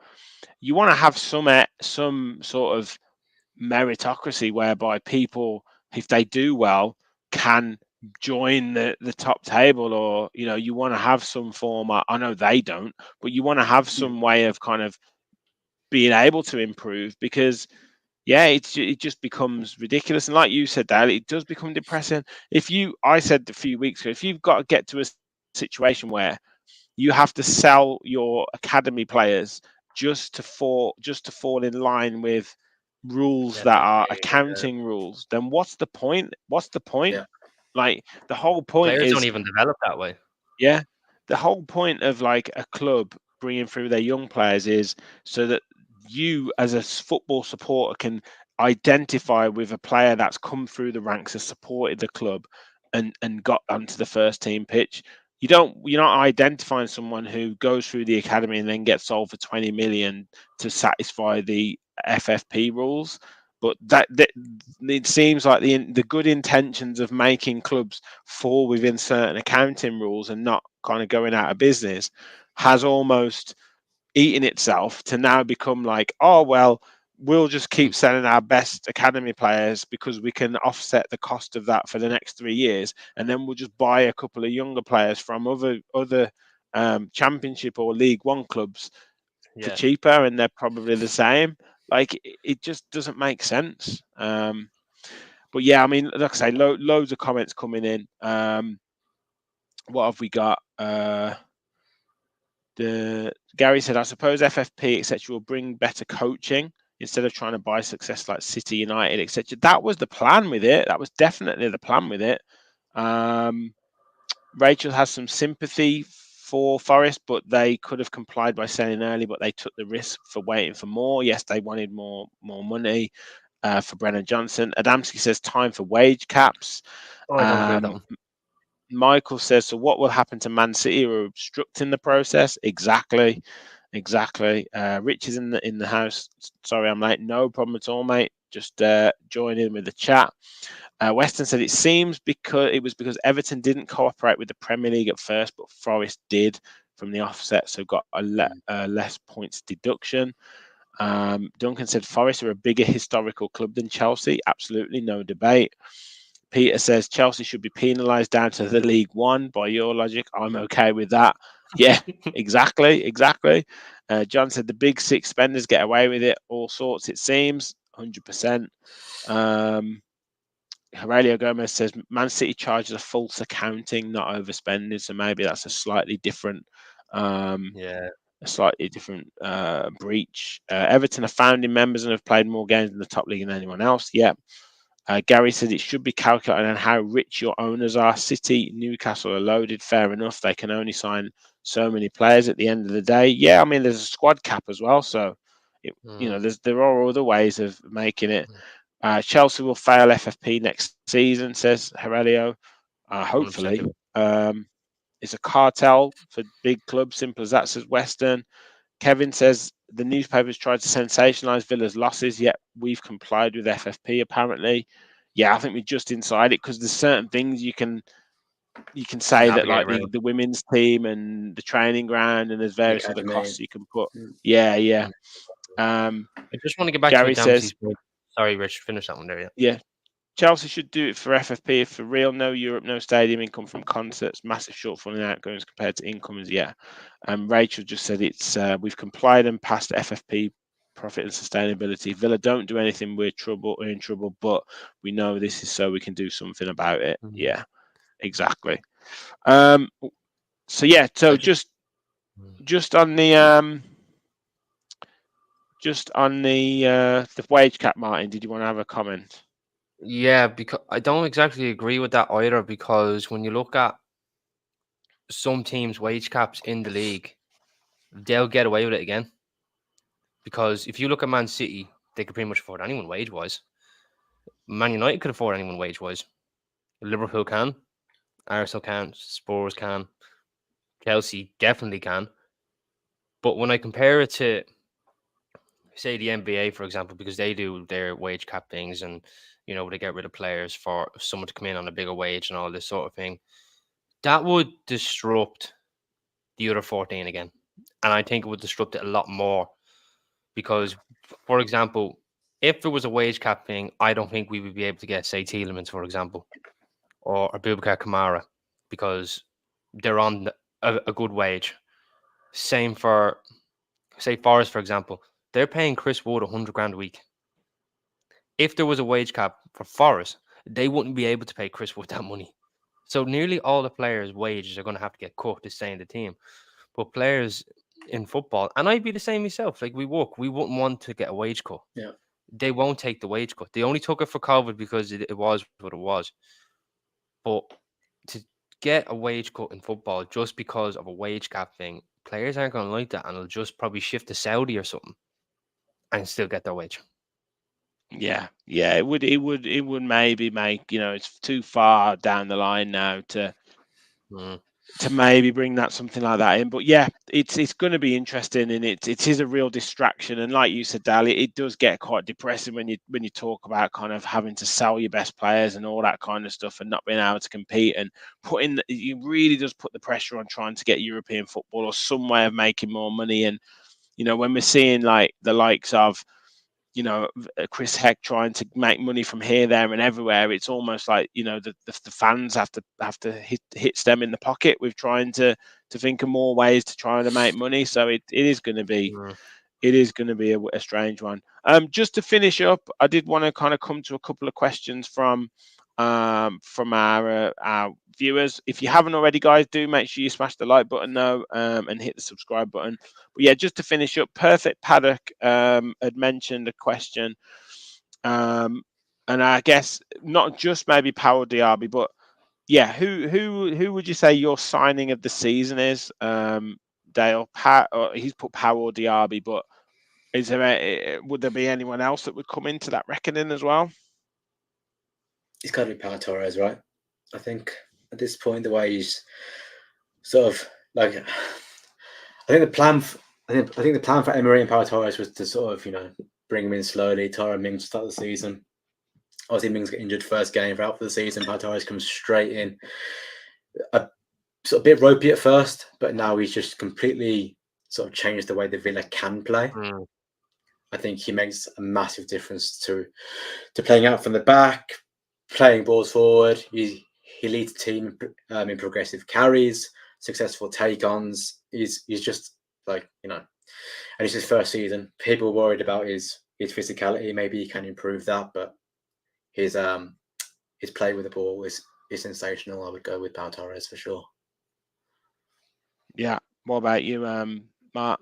[SPEAKER 1] you want to have some sort of meritocracy whereby people, if they do well, can join the top table, or you want to have some form. I know they don't, but you want to have some way of kind of being able to improve, because it just becomes ridiculous. And like you said, Dale, it does become depressing. I said a few weeks ago, if you've got to get to a situation where you have to sell your academy players just to fall in line with rules that are accounting rules, then what's the point?
[SPEAKER 2] Yeah.
[SPEAKER 1] Like, the whole point
[SPEAKER 3] players
[SPEAKER 1] is
[SPEAKER 3] don't even develop that way.
[SPEAKER 1] Yeah, the whole point of like a club bringing through their young players is so that you, as a football supporter, can identify with a player that's come through the ranks, has supported the club, and got onto the first team pitch. You're not identifying someone who goes through the academy and then gets sold for 20 million to satisfy the FFP rules. But that it seems like the good intentions of making clubs fall within certain accounting rules and not kind of going out of business has almost eaten itself to now become like, oh well, we'll just keep selling our best academy players because we can offset the cost of that for the next 3 years, and then we'll just buy a couple of younger players from other Championship or League One clubs for cheaper, and they're probably the same. Like, it just doesn't make sense. But yeah, I mean, like I say, loads of comments coming in. What have we got? Gary said, I suppose FFP, etc., will bring better coaching instead of trying to buy success like City, United, etc. That was the plan with it. That was definitely the plan with it. Rachel has some sympathy for Forest, but they could have complied by selling early, but they took the risk for waiting for more. Yes, they wanted more money for Brennan Johnson. Adamski says time for wage caps.
[SPEAKER 3] Oh, I don't agree with that one.
[SPEAKER 1] Michael says, so what will happen to Man City who are obstructing the process? Exactly. Rich is in the house. Sorry, I'm late. No problem at all, mate. Just join in with the chat. Weston said it seems because Everton didn't cooperate with the Premier League at first, but Forest did from the offset, so got a less points deduction. Duncan said Forest are a bigger historical club than Chelsea. Absolutely, no debate. Peter says Chelsea should be penalised down to the League One. By your logic, I'm okay with that. Yeah, exactly. John said the big six spenders get away with it. All sorts, it seems. 100%. Aurelio Gomez says Man City charges a false accounting, not overspending. So maybe that's a slightly different breach. Everton are founding members and have played more games in the top league than anyone else. Yeah. Gary said it should be calculated on how rich your owners are. City, Newcastle are loaded. Fair enough. They can only sign so many players at the end of the day. Yeah, I mean, there's a squad cap as well. So there are other ways of making it. Chelsea will fail FFP next season, says Aurelio. Hopefully. It's a cartel for big clubs, simple as that, says Western. Kevin says the newspapers tried to sensationalise Villa's losses, yet we've complied with FFP apparently. Yeah, I think we're just inside it because there's certain things you can say that, like the women's team and the training ground, and there's various other costs you can put. Yeah.
[SPEAKER 3] I just want to get back
[SPEAKER 1] Gary
[SPEAKER 3] to Dempsey's point. Sorry, Rich, finish that one there.
[SPEAKER 1] Yeah. Chelsea should do it for FFP for real. No Europe, no stadium income from concerts. Massive shortfall in outgoings compared to incomes. Yeah. Rachel just said it's we've complied and passed FFP profit and sustainability. Villa don't do anything. We're in trouble, but we know this is so we can do something about it. Yeah, exactly. So yeah, so just on the the wage cap, Martin, did you want to have a comment?
[SPEAKER 3] Yeah, because I don't exactly agree with that either, because when you look at some teams' wage caps in the league, they'll get away with it again. Because if you look at Man City, they could pretty much afford anyone wage-wise. Man United could afford anyone wage-wise. Liverpool can. Arsenal can. Spurs can. Chelsea definitely can. But when I compare it to, say, the NBA, for example, because they do their wage cap things and, they get rid of players for someone to come in on a bigger wage and all this sort of thing, that would disrupt the other 14 again. And I think it would disrupt it a lot more because, for example, if there was a wage cap thing, I don't think we would be able to get, say, Tielemans, for example, or Abubakar Kamara, because they're on a good wage. Same for, say, Forest, for example. They're paying Chris Wood 100 grand a week. If there was a wage cap for Forest, they wouldn't be able to pay Chris Wood that money. So nearly all the players' wages are going to have to get cut to stay in the team. But players in football, and I'd be the same myself, like we wouldn't want to get a wage cut.
[SPEAKER 2] Yeah.
[SPEAKER 3] They won't take the wage cut. They only took it for COVID because it was what it was. But to get a wage cut in football just because of a wage cap thing, players aren't going to like that, and they'll just probably shift to Saudi or something and still get their wage.
[SPEAKER 1] Yeah, it would maybe make, it's too far down the line now to maybe bring something like that in. But yeah, it's going to be interesting, and it is a real distraction. And like you said, Dal, it does get quite depressing when you talk about kind of having to sell your best players and all that kind of stuff, and not being able to compete, and it really does put the pressure on trying to get European football or some way of making more money. And when we're seeing like the likes of Chris Heck trying to make money from here, there, and everywhere, it's almost like the fans have to hit them in the pocket with trying to think of more ways to try to make money. So it is going to be a strange one. Just to finish up, I did want to kind of come to a couple of questions from our viewers. If you haven't already, guys, do make sure you smash the like button now and hit the subscribe button. But yeah, just to finish up, Perfect Paddock had mentioned a question, and I guess not just maybe Power Diaby, but yeah, who would you say your signing of the season is? Dale, he's put Power Diaby, but would there be anyone else that would come into that reckoning as well?
[SPEAKER 2] It's got to be Pau Torres, right? I think at this point, the way he's sort of like, I think the plan for Emery and Pau Torres was to sort of bring him in slowly. Tyrone Mings start the season. Obviously, Mings got injured first game for the season. Pau Torres comes straight in. A sort of bit ropey at first, but now he's just completely sort of changed the way the Villa can play. I think he makes a massive difference to playing out from the back, playing balls forward. He leads the team in progressive carries, successful take-ons. He's just like, and it's his first season. People worried about his physicality. Maybe he can improve that, but his play with the ball is sensational. I would go with Pau Torres for sure.
[SPEAKER 1] Yeah. What about you, Mark?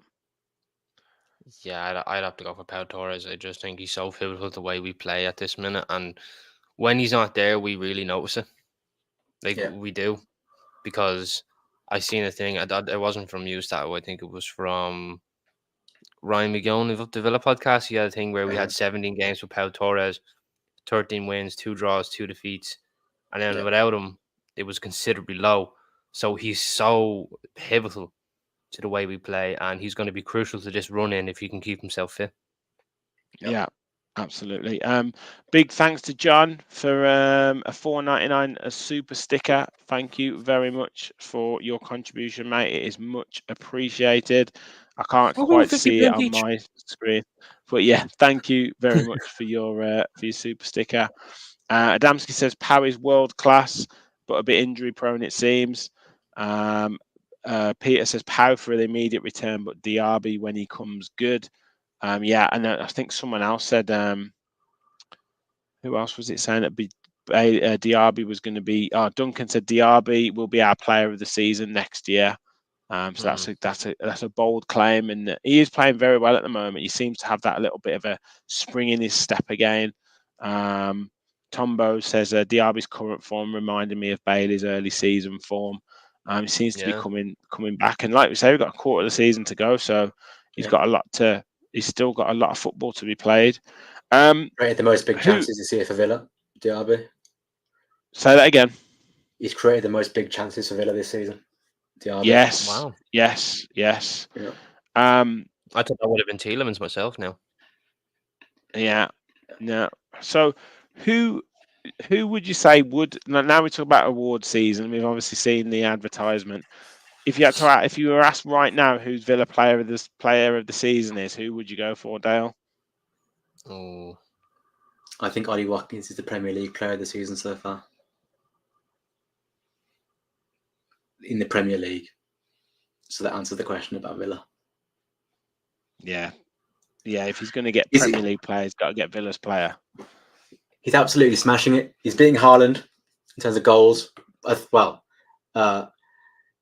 [SPEAKER 3] Yeah, I'd have to go for Pau Torres. I just think he's so pivotal to the way we play at this minute, and when he's not there, we really notice it. We do, because I seen a thing. It wasn't from you, Stat. I think it was from Ryan McGowan of the Villa podcast. He had a thing where we had 17 games with Pau Torres, 13 wins, 2 draws, 2 defeats, and then without him, it was considerably low. So he's so pivotal to the way we play, and he's going to be crucial to this run in if he can keep himself fit.
[SPEAKER 1] Yeah, absolutely. Big thanks to John for a $4.99 a super sticker. Thank you very much for your contribution, mate. It is much appreciated. I can't quite see it on my screen, but yeah, thank you very much for your super sticker. Adamski says Pau is world class, but a bit injury prone it seems. Peter says Pau for the immediate return, but Diaby when he comes good. Yeah, and I think someone else said, who else was it saying that Diaby was going to be? Duncan said Diaby will be our player of the season next year. So that's a bold claim, and he is playing very well at the moment. He seems to have that little bit of a spring in his step again. Tombo says Diaby's current form reminded me of Bailey's early season form. He seems to be coming back, and like we say, we've got a quarter of the season to go, so he's got a lot to. He's still got a lot of football to be played.
[SPEAKER 2] Created the most big chances this year for Villa, Diaby.
[SPEAKER 1] Say that again.
[SPEAKER 2] He's created the most big chances for Villa this season, Diaby.
[SPEAKER 1] Yes.
[SPEAKER 3] Wow.
[SPEAKER 1] Yes.
[SPEAKER 2] Yeah.
[SPEAKER 3] I thought that would have been Tielemans myself now.
[SPEAKER 1] Yeah. No. So who would you say would now we talk about award season? We've obviously seen the advertisement. If you were asked right now who's Villa player of the season is, who would you go for, Dale?
[SPEAKER 3] Oh,
[SPEAKER 2] I think Ollie Watkins is the Premier League player of the season so far. In the Premier League. So that answers the question about Villa.
[SPEAKER 1] Yeah. Yeah, if he's going to get Premier League player, he's got to get Villa's player.
[SPEAKER 2] He's absolutely smashing it. He's beating Haaland in terms of goals.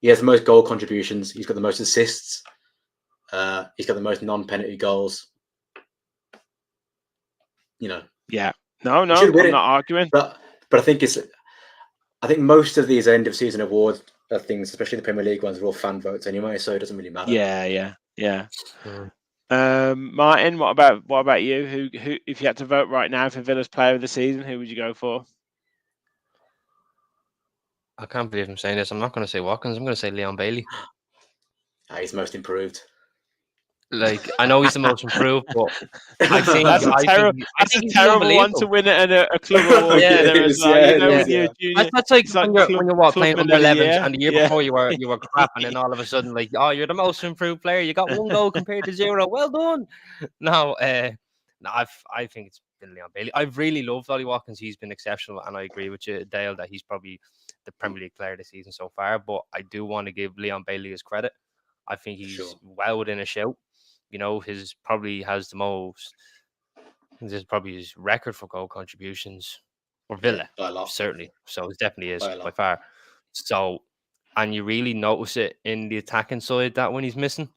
[SPEAKER 2] He has the most goal contributions. He's got the most assists. He's got the most non-penalty goals.
[SPEAKER 1] Yeah. No, I'm not arguing.
[SPEAKER 2] But I think most of these end of season award things, especially the Premier League ones, are all fan votes anyway, so it doesn't really matter.
[SPEAKER 1] Yeah. Martin, what about you? Who if you had to vote right now for Villa's player of the season, who would you go for?
[SPEAKER 3] I can't believe I'm saying this. I'm not going to say Watkins. I'm going to say Leon Bailey.
[SPEAKER 2] He's most improved.
[SPEAKER 3] Like, I know he's the most improved, but I think
[SPEAKER 1] that's a terrible one to win at a club award. That's
[SPEAKER 3] like when you're playing under 11s, and the year before you were crap, and then all of a sudden, like, oh, you're the most improved player. You got 1 goal compared to 0. Well done. I think it's been Leon Bailey. I've really loved Ollie Watkins. He's been exceptional, and I agree with you, Dale, that he's probably the Premier League player of the season so far. But I do want to give Leon Bailey his credit. I think he's well within a shout. His probably has the most. This is probably his record for goal contributions for Villa, certainly. So it definitely is by far. So, and you really notice it in the attacking side that when he's missing,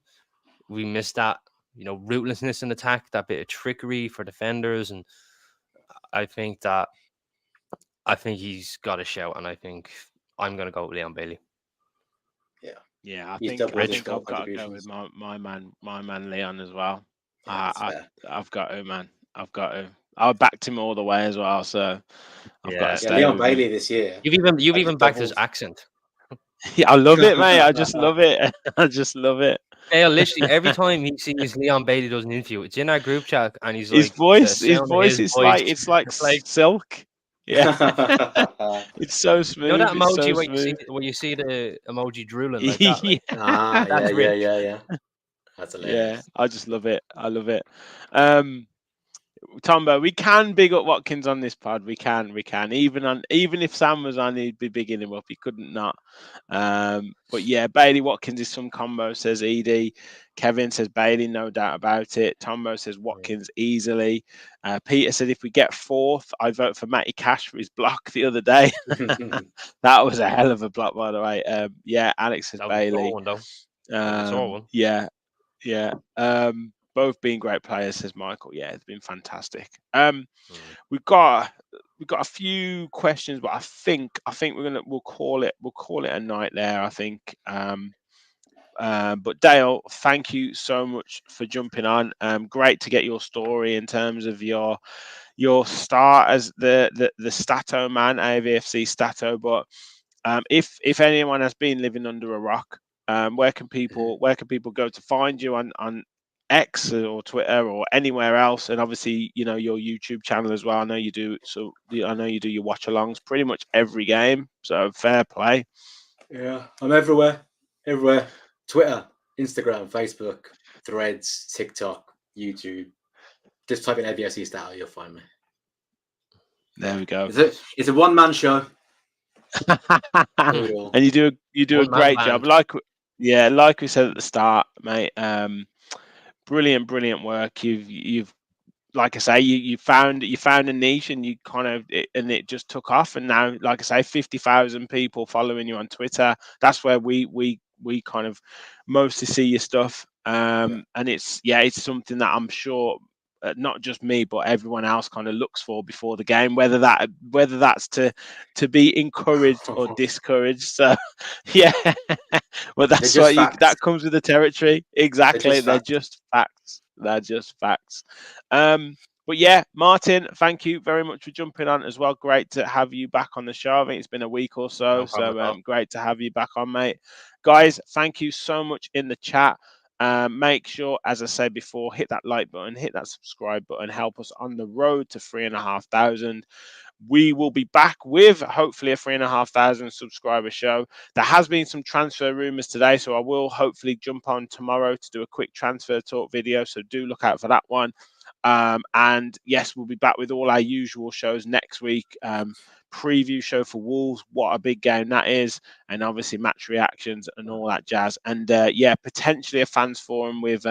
[SPEAKER 3] we miss that, ruthlessness in attack, that bit of trickery for defenders, and I think he's got a shout, and I think I'm going to go with Leon Bailey.
[SPEAKER 1] Yeah, I think I've got to go with my man Leon as well. I've got to, man. I backed him all the way as well, so I've got to stay.
[SPEAKER 2] Leon Bailey this year.
[SPEAKER 3] You've even backed his accent.
[SPEAKER 1] Yeah, I love it, mate. I just love it.
[SPEAKER 3] Dale, literally every time he sees Leon Bailey does an interview, it's in our group chat, and he's
[SPEAKER 1] his voice is like silk. Yeah, it's so smooth.
[SPEAKER 3] You know that emoji where you see the emoji drooling like that? Like?
[SPEAKER 2] Yeah. That's hilarious.
[SPEAKER 1] Yeah, I just love it. I love it. Tombo, we can big up Watkins on this pod. We can. Even if Sam was on, he'd be bigging him up. He couldn't not. But yeah, Bailey Watkins is some combo, says Edie. Kevin says Bailey, no doubt about it. Tombo says Watkins easily. Peter said if we get 4th, I vote for Matty Cash for his block the other day. That was a hell of a block, by the way. Yeah, Alex says Bailey. Yeah. Both being great players, says Michael. Yeah, it's been fantastic. We've got a few questions, but I think we'll call it a night there. I think But Dale, thank you so much for jumping on. Great to get your story in terms of your start as the Stato man, AVFC Stato. But if anyone has been living under a rock, where can people go to find you on X or Twitter or anywhere else? And obviously, your YouTube channel as well. I know you do. So I know you do your watch alongs pretty much every game. So fair play.
[SPEAKER 2] Yeah, I'm everywhere. Twitter, Instagram, Facebook, Threads, TikTok, YouTube. Just type in AVFC Stat, you'll find me.
[SPEAKER 1] There we go.
[SPEAKER 2] It's a one-man show.
[SPEAKER 1] And you do a great job. Like we said at the start, mate. Brilliant work. You've like I say, you found a niche, and you and it just took off. And now, like I say, 50,000 people following you on Twitter. That's where we kind of mostly see your stuff. And it's something that I'm sure not just me but everyone else kind of looks for before the game, whether that's to be encouraged or discouraged. So yeah, well, that's what that comes with the territory. Exactly. They're just facts. But yeah, Martin, thank you very much for jumping on as well. Great to have you back on the show. I think it's been a week or so. Great to have you back on, mate. Guys, thank you so much in the chat. Make sure, as I said before, hit that like button, hit that subscribe button, help us on the road to 3,500. We will be back with hopefully a 3,500 subscriber show. There has been some transfer rumors today, so I will hopefully jump on tomorrow to do a quick transfer talk video. So do look out for that one. And yes, we'll be back with all our usual shows next week. Preview show for Wolves, what a big game that is, and obviously match reactions and all that jazz. And potentially a fans forum with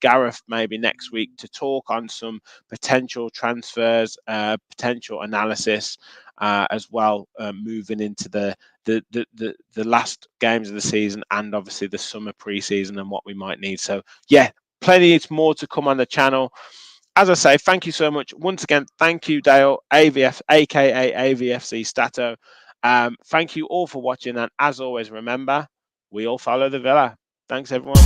[SPEAKER 1] Gareth maybe next week to talk on some potential transfers, potential analysis as well, moving into the last games of the season, and obviously the summer pre-season and what we might need. So yeah, plenty more to come on the channel. As I say, thank you so much. Once again, thank you, Dale, AVF, aka AVFC Stato. Thank you all for watching. And as always, remember, we all follow the Villa. Thanks, everyone.